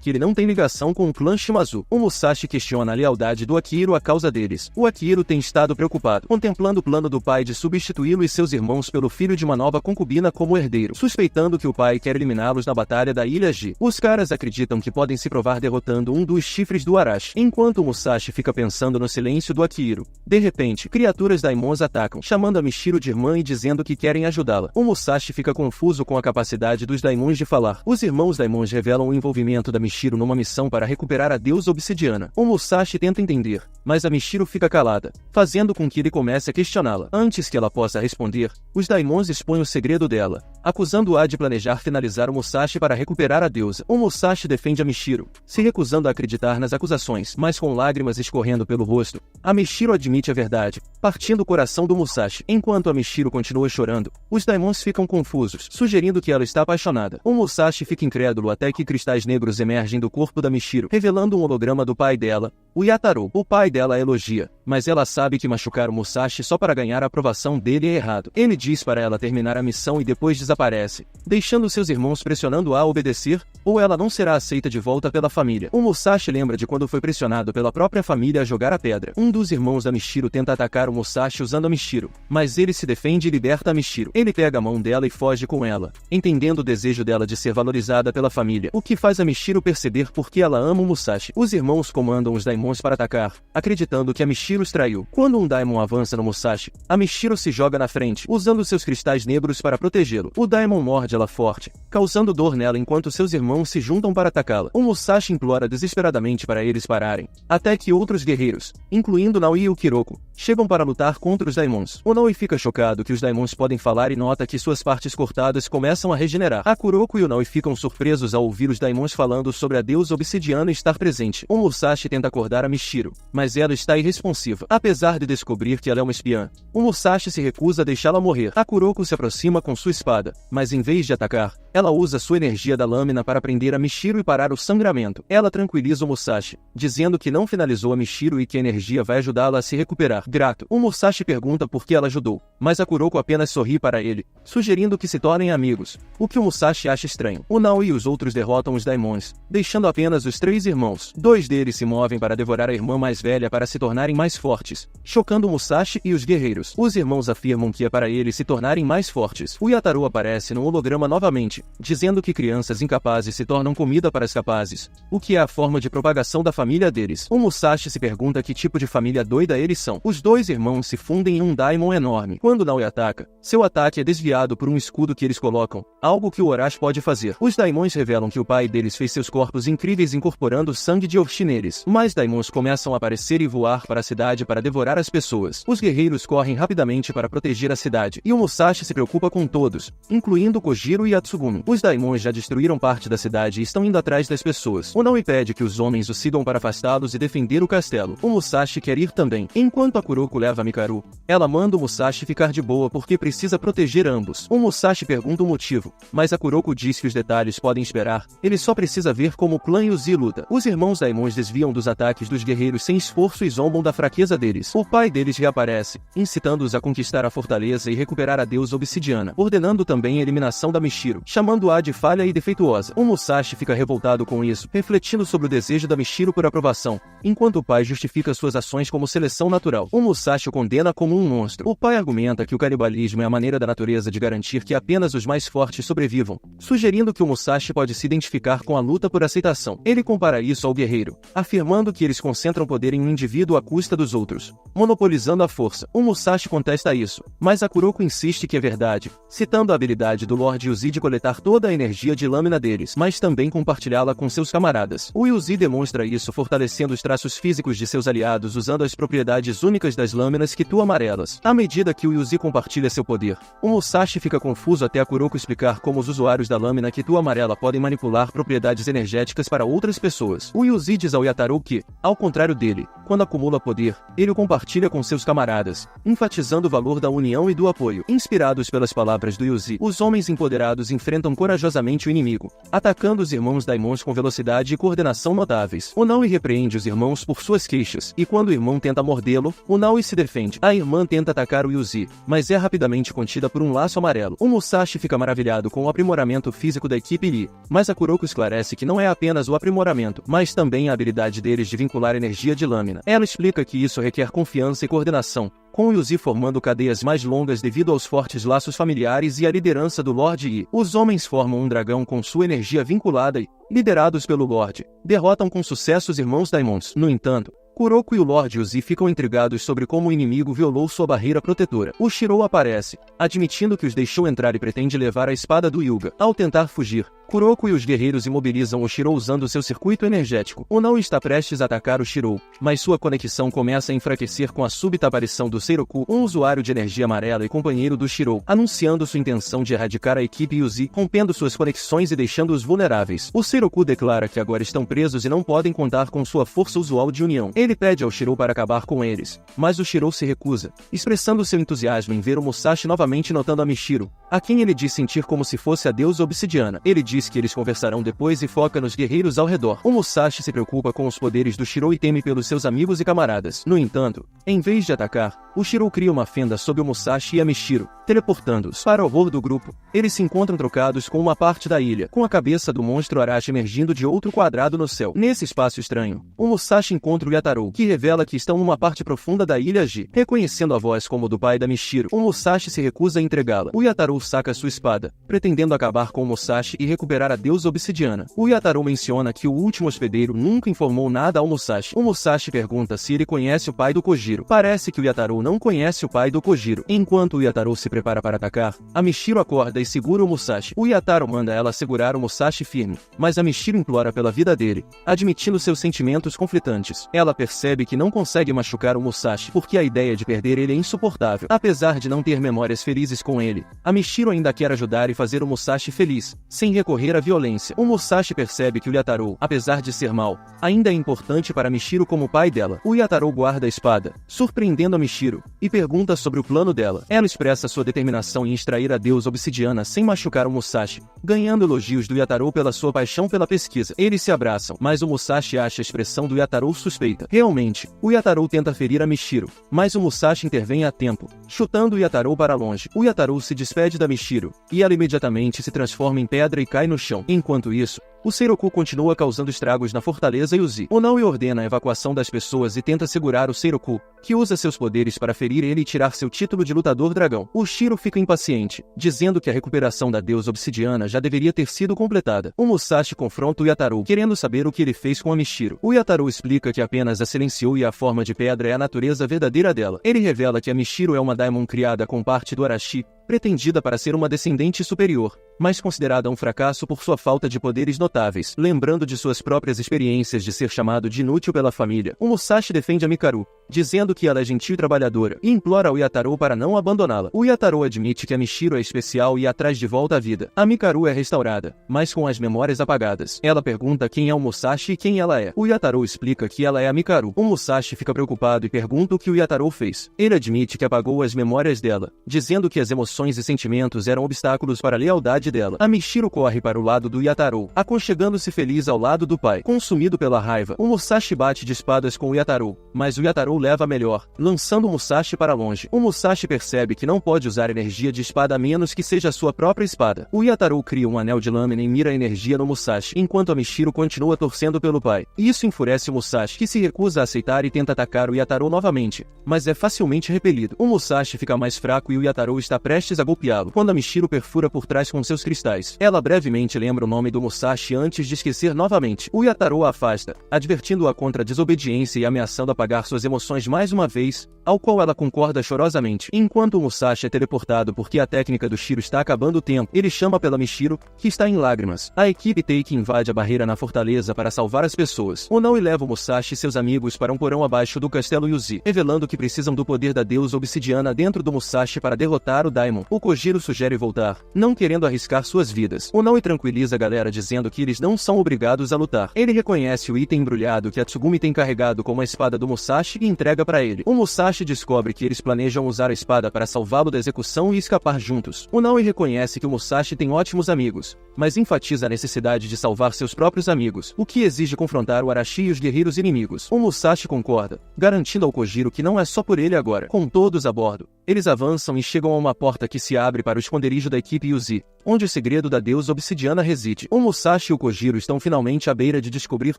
que ele não tem ligação com o clã Shimazu. O Musashi questiona a lealdade do Akiro à causa deles. O Akiro tem estado preocupado, contemplando o plano do pai de substituí-lo e seus irmãos pelo filho de uma nova concubina como herdeiro, suspeitando que o pai quer eliminá-los na batalha da Ilha Ji. Os caras acreditam que podem se provar derrotando um dos chifres do Arashi. Enquanto o Musashi fica pensando no silêncio do Akiro, de repente, criaturas Daimons atacam, chamando a Michiro de irmã e dizendo que querem ajudá-la. O Musashi fica confuso com a capacidade dos Daimons de falar. Os irmãos Daimons revelam o envolvimento da Michiro numa missão para recuperar a deusa obsidiana. O Musashi tenta entender, mas a Michiro fica calada, fazendo com que ele comece a questioná-la. Antes que ela possa responder, os Daimons expõem o segredo dela, acusando-a de planejar finalizar o Musashi para recuperar a deusa. O Musashi defende a Michiro, se recusando a acreditar nas acusações, mas com lágrimas escorrendo pelo rosto, a Michiro admite a verdade, partindo o coração do Musashi. Enquanto a Michiro continua chorando, os Daimons ficam confusos, sugerindo que ela está apaixonada. O Musashi fica incrédulo até que cristais negros emergem do corpo da Michiro, revelando um holograma do pai dela, o Yataro. O pai dela a elogia, mas ela sabe que machucar o Musashi só para ganhar a aprovação dele é errado. Ele diz para ela terminar a missão e depois desaparece, deixando seus irmãos pressionando-a a obedecer, ou ela não será aceita de volta pela família. O Musashi lembra de quando foi pressionado pela própria família a jogar a pedra. Um dos irmãos da Michiro tenta atacar o Musashi usando a Michiro, mas ele se defende e liberta a Michiro. Ele pega a mão dela e foge com ela, entendendo o desejo dela de ser valorizada pela família, o que faz a Michiro perceber por que ela ama o Musashi. Os irmãos comandam os Daimons para atacar, acreditando que a Michiro os traiu. Quando um Daimon avança no Musashi, a Michiro se joga na frente, usando seus cristais negros para protegê-lo. O Daimon morde ela forte, causando dor nela enquanto seus irmãos se juntam para atacá-la. O Musashi implora desesperadamente para eles pararem, até que outros guerreiros, incluindo Naoi e o Kiroko, chegam para lutar contra os Daimons. O Naoi fica chocado que os Daimons podem falar e nota que suas partes cortadas começam a regenerar. A Kuroko e o Naoi ficam surpresos ao ouvir os Daimons falando sobre a deusa obsidiana estar presente. O Musashi tenta acordar a Michiro, mas ela está irresponsiva. Apesar de descobrir que ela é uma espiã, o Musashi se recusa a deixá-la morrer. A Kuroko se aproxima com sua espada, mas em vez de atacar, Ela usa sua energia da lâmina para prender a Michiro e parar o sangramento. Ela tranquiliza o Musashi, dizendo que não finalizou a Michiro e que a energia vai ajudá-la a se recuperar. Grato, o Musashi pergunta por que ela ajudou, mas a Kuroko apenas sorri para ele, sugerindo que se tornem amigos, o que o Musashi acha estranho. O Nao e os outros derrotam os Daimons, deixando apenas os 3 irmãos. 2 deles se movem para devorar a irmã mais velha para se tornarem mais fortes, chocando o Musashi e os guerreiros. Os irmãos afirmam que é para eles se tornarem mais fortes. O Yataru aparece no holograma novamente, dizendo que crianças incapazes se tornam comida para os capazes, o que é a forma de propagação da família deles. O Musashi se pergunta que tipo de família doida eles são. Os 2 irmãos se fundem em um Daimon enorme. Quando Naoi ataca, seu ataque é desviado por um escudo que eles colocam, algo que o Orochi pode fazer. Os Daimons revelam que o pai deles fez seus corpos incríveis incorporando o sangue de Orochi neles. Mais Daimons começam a aparecer e voar para a cidade para devorar as pessoas. Os guerreiros correm rapidamente para proteger a cidade, e o Musashi se preocupa com todos, incluindo Kojiro e Yatsugumi. Os Daimons já destruíram parte da cidade e estão indo atrás das pessoas. O Naoi pede que os homens o sigam para afastá-los e defender o castelo. O Musashi quer ir também. Enquanto a Kuroko leva a Mikaru, ela manda o Musashi ficar de boa porque precisa proteger ambos. O Musashi pergunta o motivo, mas a Kuroko diz que os detalhes podem esperar. Ele só precisa ver como o clã Yuzi luta. Os irmãos Daimons desviam dos ataques dos guerreiros sem esforço e zombam da fraqueza deles. O pai deles reaparece, incitando-os a conquistar a fortaleza e recuperar a deusa obsidiana, ordenando também a eliminação da Michiro, chamando-a de falha e defeituosa. O Musashi fica revoltado com isso, refletindo sobre o desejo da Michiro por aprovação, enquanto o pai justifica suas ações como seleção natural. O Musashi o condena como um monstro. O pai argumenta que o canibalismo é a maneira da natureza de garantir que apenas os mais fortes sobrevivam, sugerindo que o Musashi pode se identificar com a luta por aceitação. Ele compara isso ao guerreiro, afirmando que eles concentram poder em um indivíduo à custa dos outros, monopolizando a força. O Musashi contesta isso, mas a Kuroko insiste que é verdade, citando a habilidade do Lord Yuzi de coletar toda a energia de lâmina deles, mas também compartilhá-la com seus camaradas. O Yuzi demonstra isso fortalecendo os traços físicos de seus aliados usando as propriedades únicas das lâminas Kitu amarelas. À medida que o Yuzi compartilha seu poder, o Musashi fica confuso até a Kuroko explicar como os usuários da lâmina Kitu amarela podem manipular propriedades energéticas para outras pessoas. O Yuzi diz ao Yataru que, ao contrário dele, quando acumula poder, ele o compartilha com seus camaradas, enfatizando o valor da união e do apoio. Inspirados pelas palavras do Yuzi, os homens empoderados enfrentam corajosamente o inimigo, atacando os irmãos Daimons com velocidade e coordenação notáveis. O Naoi repreende os irmãos por suas queixas, e quando o irmão tenta mordê-lo, o Naoi se defende. A irmã tenta atacar o Yuzi, mas é rapidamente contida por um laço amarelo. O Musashi fica maravilhado com o aprimoramento físico da equipe Lee, mas a Kuroko esclarece que não é apenas o aprimoramento, mas também a habilidade deles de vincular energia de lâmina. Ela explica que isso requer confiança e coordenação, com o Yuzi formando cadeias mais longas devido aos fortes laços familiares e à liderança do Lord Yi. Os homens formam um dragão com sua energia vinculada e, liderados pelo Lorde, derrotam com sucesso os irmãos Daimons. No entanto, Kuroko e o Lord Yuzi ficam intrigados sobre como o inimigo violou sua barreira protetora. O Shirou aparece, admitindo que os deixou entrar e pretende levar a espada do Hyuga. Ao tentar fugir, Kuroko e os guerreiros imobilizam o Shirou usando seu circuito energético. O Nao está prestes a atacar o Shirou, mas sua conexão começa a enfraquecer com a súbita aparição do Seiroku, um usuário de energia amarela e companheiro do Shirou, anunciando sua intenção de erradicar a equipe Yuzi, rompendo suas conexões e deixando-os vulneráveis. O Seiroku declara que agora estão presos e não podem contar com sua força usual de união. Ele pede ao Shirou para acabar com eles, mas o Shirou se recusa, expressando seu entusiasmo em ver o Musashi novamente notando a Michiro, a quem ele diz sentir como se fosse a deusa obsidiana. Ele diz que eles conversarão depois e foca nos guerreiros ao redor. O Musashi se preocupa com os poderes do Shirou e teme pelos seus amigos e camaradas. No entanto, em vez de atacar, o Shirou cria uma fenda sob o Musashi e a Michiro, teleportando-os. Para o horror do grupo, eles se encontram trocados com uma parte da ilha, com a cabeça do monstro Arashi emergindo de outro quadrado no céu. Nesse espaço estranho, o Musashi encontra o Yataru, que revela que estão numa parte profunda da ilha Ji. Reconhecendo a voz como do pai da Michiro, o Musashi se recusa a entregá-la. O Yataru saca sua espada, pretendendo acabar com o Musashi e recuperar a deusa obsidiana. O Yataru menciona que o último hospedeiro nunca informou nada ao Musashi. O Musashi pergunta se ele conhece o pai do Kojiro. Parece que o Yataru não conhece o pai do Kojiro. Enquanto o Yataru se prepara para atacar, a Michiro acorda e segura o Musashi. O Yataru manda ela segurar o Musashi firme, mas a Michiro implora pela vida dele, admitindo seus sentimentos conflitantes. Ela percebe que não consegue machucar o Musashi porque a ideia de perder ele é insuportável. Apesar de não ter memórias felizes com ele, a Michiro ainda quer ajudar e fazer o Musashi feliz, sem recorrer à violência. O Musashi percebe que o Yataru, apesar de ser mau, ainda é importante para Michiro como pai dela. O Yataru guarda a espada, surpreendendo a Michiro, Mishiro e pergunta sobre o plano dela. Ela expressa sua determinação em extrair a deusa obsidiana sem machucar o Musashi, ganhando elogios do Yatarou pela sua paixão pela pesquisa. Eles se abraçam, mas o Musashi acha a expressão do Yatarou suspeita. Realmente, o Yatarou tenta ferir a Mishiro, mas o Musashi intervém a tempo, chutando o Yatarou para longe. O Yatarou se despede da Mishiro, e ela imediatamente se transforma em pedra e cai no chão. Enquanto isso, o Seiroku continua causando estragos na fortaleza Yuzi. Onaoi ordena a evacuação das pessoas e tenta segurar o Seiroku, que usa seus poderes para ferir ele e tirar seu título de lutador dragão. O Shiro fica impaciente, dizendo que a recuperação da deusa obsidiana já deveria ter sido completada. O Musashi confronta o Yatarou, querendo saber o que ele fez com a Mishiro. O Yatarou explica que apenas a silenciou e a forma de pedra é a natureza verdadeira dela. Ele revela que a Mishiro é uma Daimon criada com parte do Arashi, pretendida para ser uma descendente superior, mas considerada um fracasso por sua falta de poderes notáveis. Lembrando de suas próprias experiências de ser chamado de inútil pela família, o Musashi defende a Mikaru, dizendo que ela é gentil e trabalhadora, e implora ao Yatarou para não abandoná-la. O Yatarou admite que a Mishiro é especial e a traz de volta à vida. A Mikaru é restaurada, mas com as memórias apagadas. Ela pergunta quem é o Musashi e quem ela é. O Yatarou explica que ela é a Mikaru. O Musashi fica preocupado e pergunta o que o Yatarou fez. Ele admite que apagou as memórias dela, dizendo que as emoções e sentimentos eram obstáculos para a lealdade dela. A Mishiro corre para o lado do Yatarou, aconchegando-se feliz ao lado do pai. Consumido pela raiva, o Musashi bate de espadas com o Yatarou, mas o Yatarou leva a melhor, lançando o Musashi para longe. O Musashi percebe que não pode usar energia de espada a menos que seja a sua própria espada. O Yatarou cria um anel de lâmina e mira a energia no Musashi, enquanto a Mishiro continua torcendo pelo pai. Isso enfurece o Musashi, que se recusa a aceitar e tenta atacar o Yatarou novamente, mas é facilmente repelido. O Musashi fica mais fraco e o Yatarou está prestes a golpeá-lo, quando a Mishiro perfura por trás com seus cristais. Ela brevemente lembra o nome do Musashi antes de esquecer novamente. O Yatarou a afasta, advertindo-a contra a desobediência e ameaçando apagar suas emoções mais uma vez, ao qual ela concorda chorosamente. Enquanto o Musashi é teleportado porque a técnica do Shiro está acabando o tempo, ele chama pela Mishiro, que está em lágrimas. A equipe Teiki invade a barreira na fortaleza para salvar as pessoas. Onaoi leva o Musashi e seus amigos para um porão abaixo do castelo Yuzi, revelando que precisam do poder da deusa obsidiana dentro do Musashi para derrotar o Daimon. O Kojiro sugere voltar, não querendo arriscar suas vidas. Onaoi tranquiliza a galera dizendo que eles não são obrigados a lutar. Ele reconhece o item embrulhado que a Tsugumi tem carregado como a espada do Musashi e entrega para ele. O Musashi descobre que eles planejam usar a espada para salvá-lo da execução e escapar juntos. Onaoi reconhece que o Musashi tem ótimos amigos, mas enfatiza a necessidade de salvar seus próprios amigos, o que exige confrontar o Arashi e os guerreiros inimigos. O Musashi concorda, garantindo ao Kojiro que não é só por ele agora. Com todos a bordo, eles avançam e chegam a uma porta que se abre para o esconderijo da equipe Yuzi, onde o segredo da deusa obsidiana reside. O Musashi e o Kojiro estão finalmente à beira de descobrir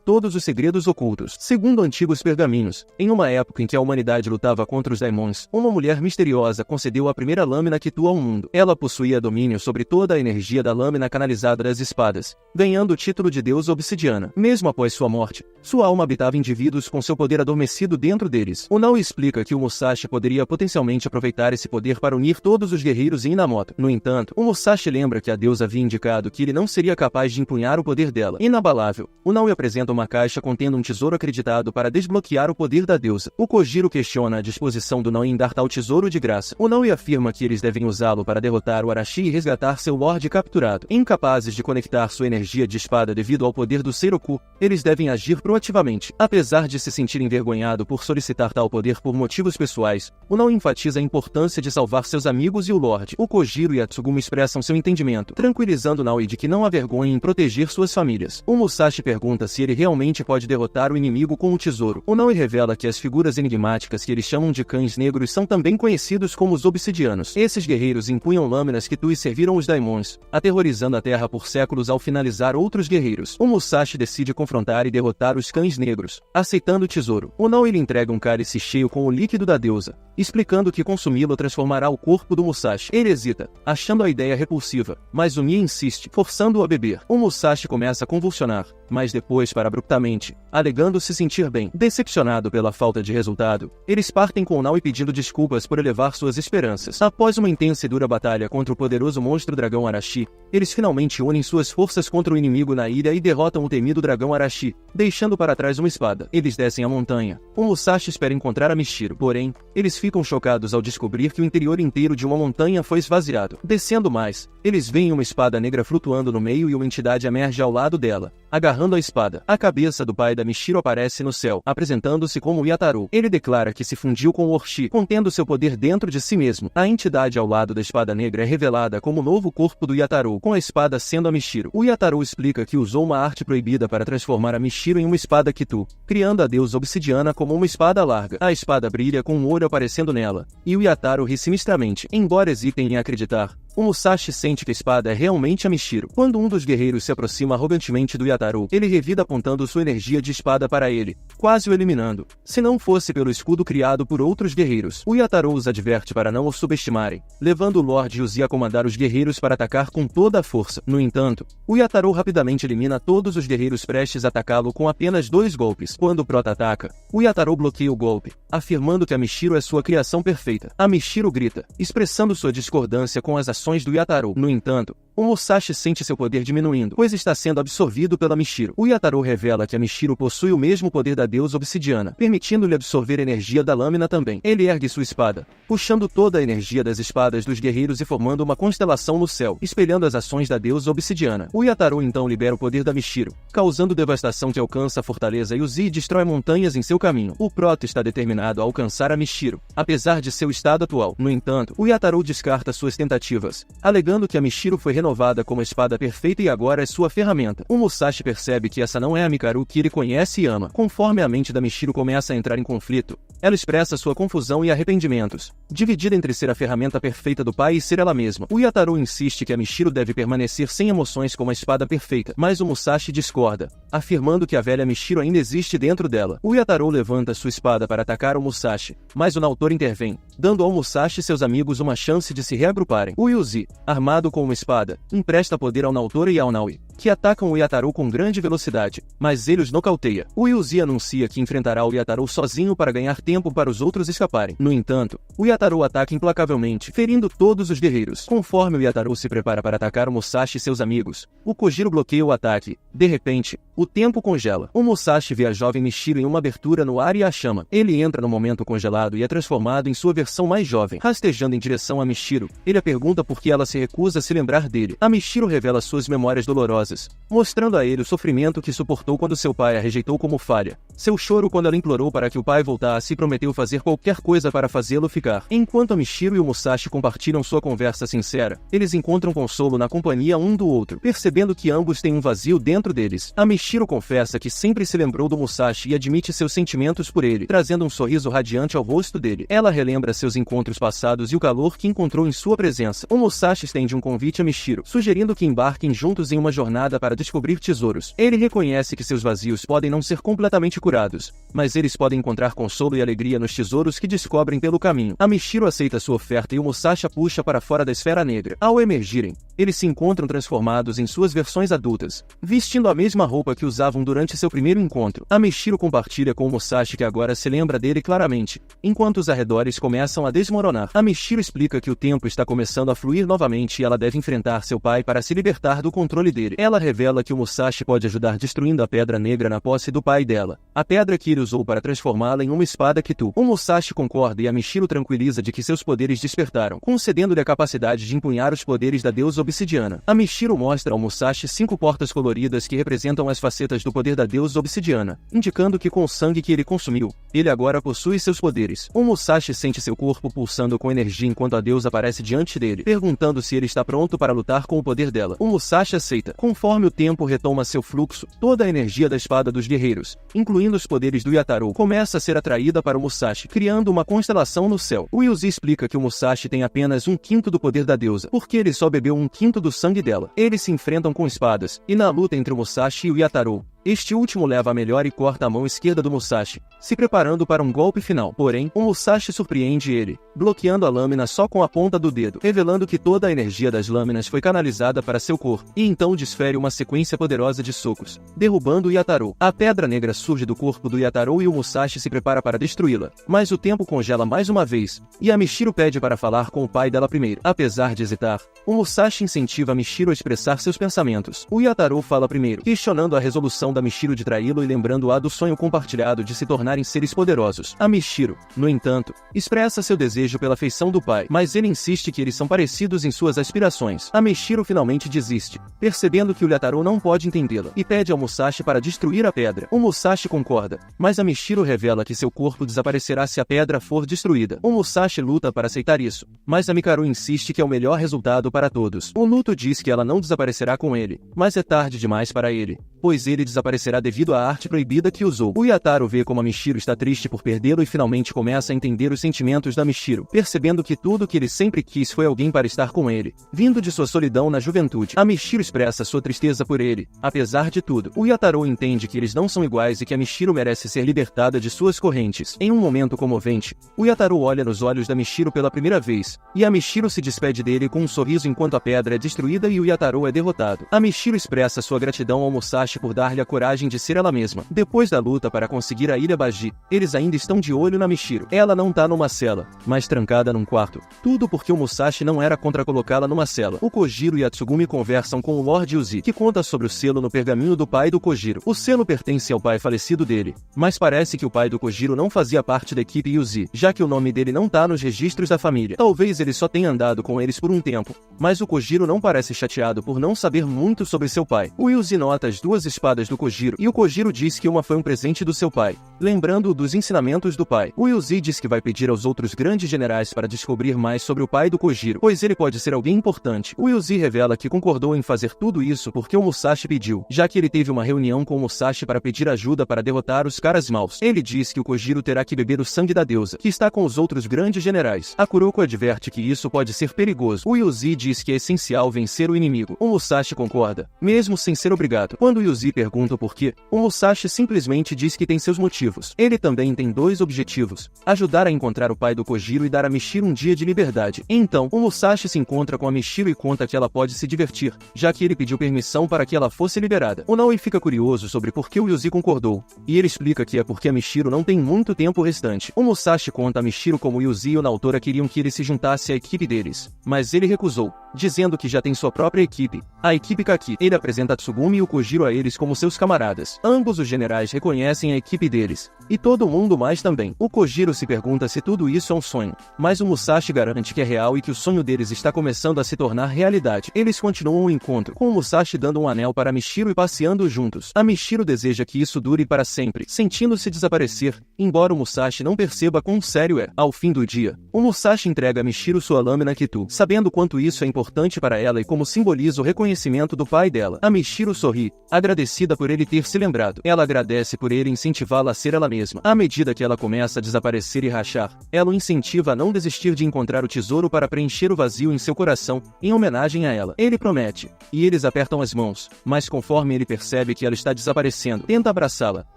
todos os segredos ocultos. Segundo antigos pergaminhos, em uma época em que a humanidade lutava contra os daimons, uma mulher misteriosa concedeu a primeira lâmina que tua o mundo. Ela possuía domínio sobre toda a energia da lâmina canalizada das espadas, ganhando o título de deusa obsidiana. Mesmo após sua morte, sua alma habitava indivíduos com seu poder adormecido dentro deles. Onaoi explica que o Musashi poderia potencialmente aproveitar esse poder para unir todos os guerreiros em Inamoto. No entanto, o Musashi lembra que a deusa havia indicado que ele não seria capaz de empunhar o poder dela. Inabalável, Onaoi apresenta uma caixa contendo um tesouro acreditado para desbloquear o poder da deusa. O Kojiro questiona a disposição do Naoi em dar tal tesouro de graça. Onaoi afirma que eles devem usá-lo para derrotar o Arashi e resgatar seu Lorde capturado. Incapazes de conectar sua energia de espada devido ao poder do Seiroku, eles devem agir proativamente. Apesar de se sentir envergonhado por solicitar tal poder por motivos pessoais, Onaoi enfatiza a importância de salvar seus amigos e o Lorde. O Kojiro e a Tsugumi expressam seu entendimento, tranquilizando Naoi de que não há vergonha em proteger suas famílias. O Musashi pergunta se ele realmente pode derrotar o inimigo com o tesouro. Onaoi revela que as figuras enigmáticas que eles chamam de cães negros são também conhecidos como os obsidianos. Esses guerreiros empunham lâminas que serviram os daimons, aterrorizando a terra por séculos ao finalizar outros guerreiros. O Musashi decide confrontar e derrotar os cães negros, aceitando o tesouro. Onaoi lhe entrega um cálice cheio com o líquido da deusa, explicando que consumi-lo transformará o corpo do Musashi. Ele hesita, achando a ideia repulsiva, mas o Mie insiste, forçando-o a beber. O Musashi começa a convulsionar, mas depois para abruptamente, alegando se sentir bem. Decepcionado pela falta de resultado, eles partem com Onaoi pedindo desculpas por elevar suas esperanças. Após uma intensa e dura batalha contra o poderoso monstro dragão Arashi, eles finalmente unem suas forças contra o inimigo na ilha e derrotam o temido dragão Arashi, deixando para trás uma espada. Eles descem a montanha. O Musashi espera encontrar a Mishiro, porém, eles ficam chocados ao descobrir que o interior inteiro de uma montanha foi esvaziado. Descendo mais, eles veem uma espada negra flutuando no meio e uma entidade emerge ao lado dela, agarrando a espada. A cabeça do pai da Mishiro aparece no céu, apresentando-se como Yataru. Ele declara que se fundiu com o Orchi, contendo seu poder dentro de si mesmo. A entidade ao lado da espada negra é revelada como o novo corpo do Yataru, com a espada sendo a Mishiro. O Yataru explica que usou uma arte proibida para transformar a Mishiro em uma espada Kitu, criando a deusa obsidiana como uma espada larga. A espada brilha com um olho aparecendo nela, e o Yataru ri sinistramente. Embora hesitem em acreditar, o Musashi sente que a espada é realmente a Mishiro. Quando um dos guerreiros se aproxima arrogantemente do Yataru, ele revida apontando sua energia de espada para ele, quase o eliminando. Se não fosse pelo escudo criado por outros guerreiros, o Yataru os adverte para não o subestimarem, levando o Lord Yuzi a comandar os guerreiros para atacar com toda a força. No entanto, o Yataru rapidamente elimina todos os guerreiros prestes a atacá-lo com apenas 2 golpes. Quando o Prota ataca, o Yataru bloqueia o golpe, afirmando que a Mishiro é sua criação perfeita. A Mishiro grita, expressando sua discordância com as ações do Yataru. No entanto, o Musashi sente seu poder diminuindo, pois está sendo absorvido pela Mishiro. O Yataru revela que a Mishiro possui o mesmo poder da deusa obsidiana, permitindo-lhe absorver energia da lâmina também. Ele ergue sua espada, puxando toda a energia das espadas dos guerreiros e formando uma constelação no céu, espelhando as ações da deusa obsidiana. O Yataru então libera o poder da Mishiro, causando devastação que alcança a fortaleza Yuzi e destrói montanhas em seu caminho. O Prota está determinado a alcançar a Mishiro, apesar de seu estado atual. No entanto, o Yataru descarta suas tentativas, alegando que a Mishiro foi renovada como a espada perfeita e agora é sua ferramenta. O Musashi percebe que essa não é a Mikaru que ele conhece e ama. Conforme a mente da Mishiro começa a entrar em conflito, ela expressa sua confusão e arrependimentos, dividida entre ser a ferramenta perfeita do pai e ser ela mesma. O Yataru insiste que a Mishiro deve permanecer sem emoções como a espada perfeita, mas o Musashi discorda, afirmando que a velha Mishiro ainda existe dentro dela. O Yataru levanta sua espada para atacar o Musashi, mas o Naotori intervém, dando ao Musashi e seus amigos uma chance de se reagruparem. O Yuzi, armado com uma espada, empresta poder ao Naotori e ao Naoi, que atacam o Yataru com grande velocidade, mas ele os nocauteia. O Yuzi anuncia que enfrentará o Yataru sozinho para ganhar tempo para os outros escaparem. No entanto, o Yataru ataca implacavelmente, ferindo todos os guerreiros. Conforme o Yataru se prepara para atacar o Musashi e seus amigos, o Kojiro bloqueia o ataque. De repente, o tempo congela. O Musashi vê a jovem Mishiro em uma abertura no ar e a chama. Ele entra no momento congelado e é transformado em sua versão mais jovem. Rastejando em direção a Mishiro, ele a pergunta por que ela se recusa a se lembrar dele. A Mishiro revela suas memórias dolorosas, mostrando a ele o sofrimento que suportou quando seu pai a rejeitou como falha, seu choro quando ela implorou para que o pai voltasse e prometeu fazer qualquer coisa para fazê-lo ficar. Enquanto a Mishiro e o Musashi compartilham sua conversa sincera, eles encontram consolo na companhia um do outro, percebendo que ambos têm um vazio dentro deles. A Mishiro confessa que sempre se lembrou do Musashi e admite seus sentimentos por ele, trazendo um sorriso radiante ao rosto dele. Ela relembra seus encontros passados e o calor que encontrou em sua presença. O Musashi estende um convite a Mishiro, sugerindo que embarquem juntos em uma jornada para descobrir tesouros. Ele reconhece que seus vazios podem não ser completamente curados, mas eles podem encontrar consolo e alegria nos tesouros que descobrem pelo caminho. A Mishiro aceita sua oferta e o Musashi a puxa para fora da esfera negra. Ao emergirem, eles se encontram transformados em suas versões adultas, vestindo a mesma roupa que usavam durante seu primeiro encontro. A Mishiro compartilha com o Musashi que agora se lembra dele claramente, enquanto os arredores começam a desmoronar. A Mishiro explica que o tempo está começando a fluir novamente e ela deve enfrentar seu pai para se libertar do controle dele. Ela revela que o Musashi pode ajudar destruindo a pedra negra na posse do pai dela, a pedra que ele usou para transformá-la em uma espada Kitu. O Musashi concorda e a Mishiro tranquiliza de que seus poderes despertaram, concedendo-lhe a capacidade de empunhar os poderes da deusa obsidiana. A Mishiro mostra ao Musashi 5 portas coloridas que representam as facetas do poder da deusa obsidiana, indicando que com o sangue que ele consumiu, ele agora possui seus poderes. O Musashi sente seu corpo pulsando com energia enquanto a deusa aparece diante dele, perguntando se ele está pronto para lutar com o poder dela. O Musashi aceita. Conforme o tempo retoma seu fluxo, toda a energia da espada dos guerreiros, incluindo os poderes do Yataru, começa a ser atraída para o Musashi, criando uma constelação no céu. O Yuzi explica que o Musashi tem apenas 1/5 do poder da deusa, porque ele só bebeu 1/5 do sangue dela. Eles se enfrentam com espadas, e na luta entre o Musashi e o Yataru, este último leva a melhor e corta a mão esquerda do Musashi, se preparando para um golpe final. Porém, o Musashi surpreende ele, bloqueando a lâmina só com a ponta do dedo, revelando que toda a energia das lâminas foi canalizada para seu corpo, e então desfere uma sequência poderosa de socos, derrubando o Yataru. A pedra negra surge do corpo do Yataru e o Musashi se prepara para destruí-la, mas o tempo congela mais uma vez, e a Mishiro pede para falar com o pai dela primeiro. Apesar de hesitar, o Musashi incentiva a Mishiro a expressar seus pensamentos. O Yataru fala primeiro, questionando a resolução decisão da Michiru de traí-lo e lembrando-a do sonho compartilhado de se tornarem seres poderosos. A Michiru, no entanto, expressa seu desejo pela feição do pai, mas ele insiste que eles são parecidos em suas aspirações. A Michiru finalmente desiste, percebendo que o Ryotaro não pode entendê-la, e pede ao Musashi para destruir a pedra. O Musashi concorda, mas a Michiru revela que seu corpo desaparecerá se a pedra for destruída. O Musashi luta para aceitar isso, mas a Mikaru insiste que é o melhor resultado para todos. O Luto diz que ela não desaparecerá com ele, mas é tarde demais para ele, pois ele desaparecerá devido à arte proibida que usou. O Ryotaro vê como a Michiru está triste por perdê-lo e finalmente começa a entender os sentimentos da Michiru, percebendo que tudo que ele sempre quis foi alguém para estar com ele, vindo de sua solidão na juventude. A Michiru expressa sua tristeza por ele, apesar de tudo. O Ryotaro entende que eles não são iguais e que a Michiru merece ser libertada de suas correntes. Em um momento comovente, o Ryotaro olha nos olhos da Michiru pela primeira vez, e a Michiru se despede dele com um sorriso enquanto a pedra é destruída e o Ryotaro é derrotado. A Michiru expressa sua gratidão ao Musashi por dar-lhe a coragem de ser ela mesma. Depois da luta para conseguir a Ilha Baji, eles ainda estão de olho na Michiru. Ela não tá numa cela, mas trancada num quarto. Tudo porque o Musashi não era contra colocá-la numa cela. O Kojiro e a Tsugumi conversam com o Lord Uzi, que conta sobre o selo no pergaminho do pai do Kojiro. O selo pertence ao pai falecido dele, mas parece que o pai do Kojiro não fazia parte da equipe Uzi, já que o nome dele não tá nos registros da família. Talvez ele só tenha andado com eles por um tempo, mas o Kojiro não parece chateado por não saber muito sobre seu pai. O Uzi nota as duas espadas do Kojiro, e o Kojiro diz que uma foi um presente do seu pai, lembrando-o dos ensinamentos do pai. O Uzi diz que vai pedir aos outros grandes generais para descobrir mais sobre o pai do Kojiro, pois ele pode ser alguém importante. O Uzi revela que concordou em fazer tudo isso porque o Musashi pediu, já que ele teve uma reunião com o Musashi para pedir ajuda para derrotar os caras maus. Ele diz que o Kojiro terá que beber o sangue da deusa, que está com os outros grandes generais. A Kuroko adverte que isso pode ser perigoso. O Uzi diz que é essencial vencer o inimigo. O Musashi concorda, mesmo sem ser obrigado. Quando o Uzi pergunta o porquê, o Musashi simplesmente diz que tem seus motivos. Ele também tem dois objetivos: ajudar a encontrar o pai do Kojiro e dar a Michiru um dia de liberdade. Então, o Musashi se encontra com a Michiru e conta que ela pode se divertir, já que ele pediu permissão para que ela fosse liberada. O Naoi fica curioso sobre por que o Uzi concordou, e ele explica que é porque a Michiru não tem muito tempo restante. O Musashi conta a Michiru como o Uzi e o Naotora queriam que ele se juntasse à equipe deles, mas ele recusou, dizendo que já tem sua própria equipe, a equipe Kaki. Ele apresenta Tsugumi e o Kojiro a eles como seus camaradas. Ambos os generais reconhecem a equipe deles, e todo mundo mais também. O Kojiro se pergunta se tudo isso é um sonho, mas o Musashi garante que é real e que o sonho deles está começando a se tornar realidade. Eles continuam o encontro, com o Musashi dando um anel para Michiru e passeando juntos. A Michiru deseja que isso dure para sempre, sentindo-se desaparecer, embora o Musashi não perceba quão sério é. Ao fim do dia, o Musashi entrega a Michiru sua lâmina Kitu, sabendo quanto isso é importante para ela e como simboliza o reconhecimento do pai dela. A Michiru sorri, agradecida por ele ter se lembrado. Ela agradece por ele incentivá-la a ser ela mesma. À medida que ela começa a desaparecer e rachar, ela o incentiva a não desistir de encontrar o tesouro para preencher o vazio em seu coração, em homenagem a ela. Ele promete, e eles apertam as mãos, mas conforme ele percebe que ela está desaparecendo, tenta abraçá-la,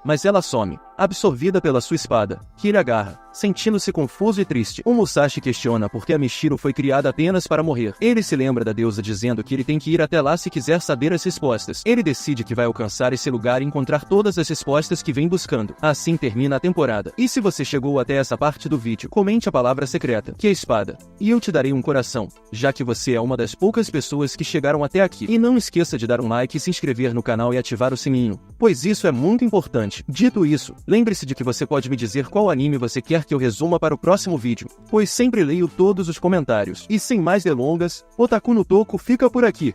mas ela some, absorvida pela sua espada, que ele agarra, sentindo-se confuso e triste. O Musashi questiona por que a Michiru foi criada apenas para morrer. Ele se lembra da deusa dizendo que ele tem que ir até lá se quiser saber as respostas. Ele decide que vai alcançar esse lugar e encontrar todas as respostas que vem buscando. Assim termina a temporada. E se você chegou até essa parte do vídeo, comente a palavra secreta, que é espada, e eu te darei um coração, já que você é uma das poucas pessoas que chegaram até aqui. E não esqueça de dar um like e se inscrever no canal e ativar o sininho, pois isso é muito importante. Dito isso, lembre-se de que você pode me dizer qual anime você quer que eu resuma para o próximo vídeo, pois sempre leio todos os comentários. E sem mais delongas, Otaku no Toco fica por aqui.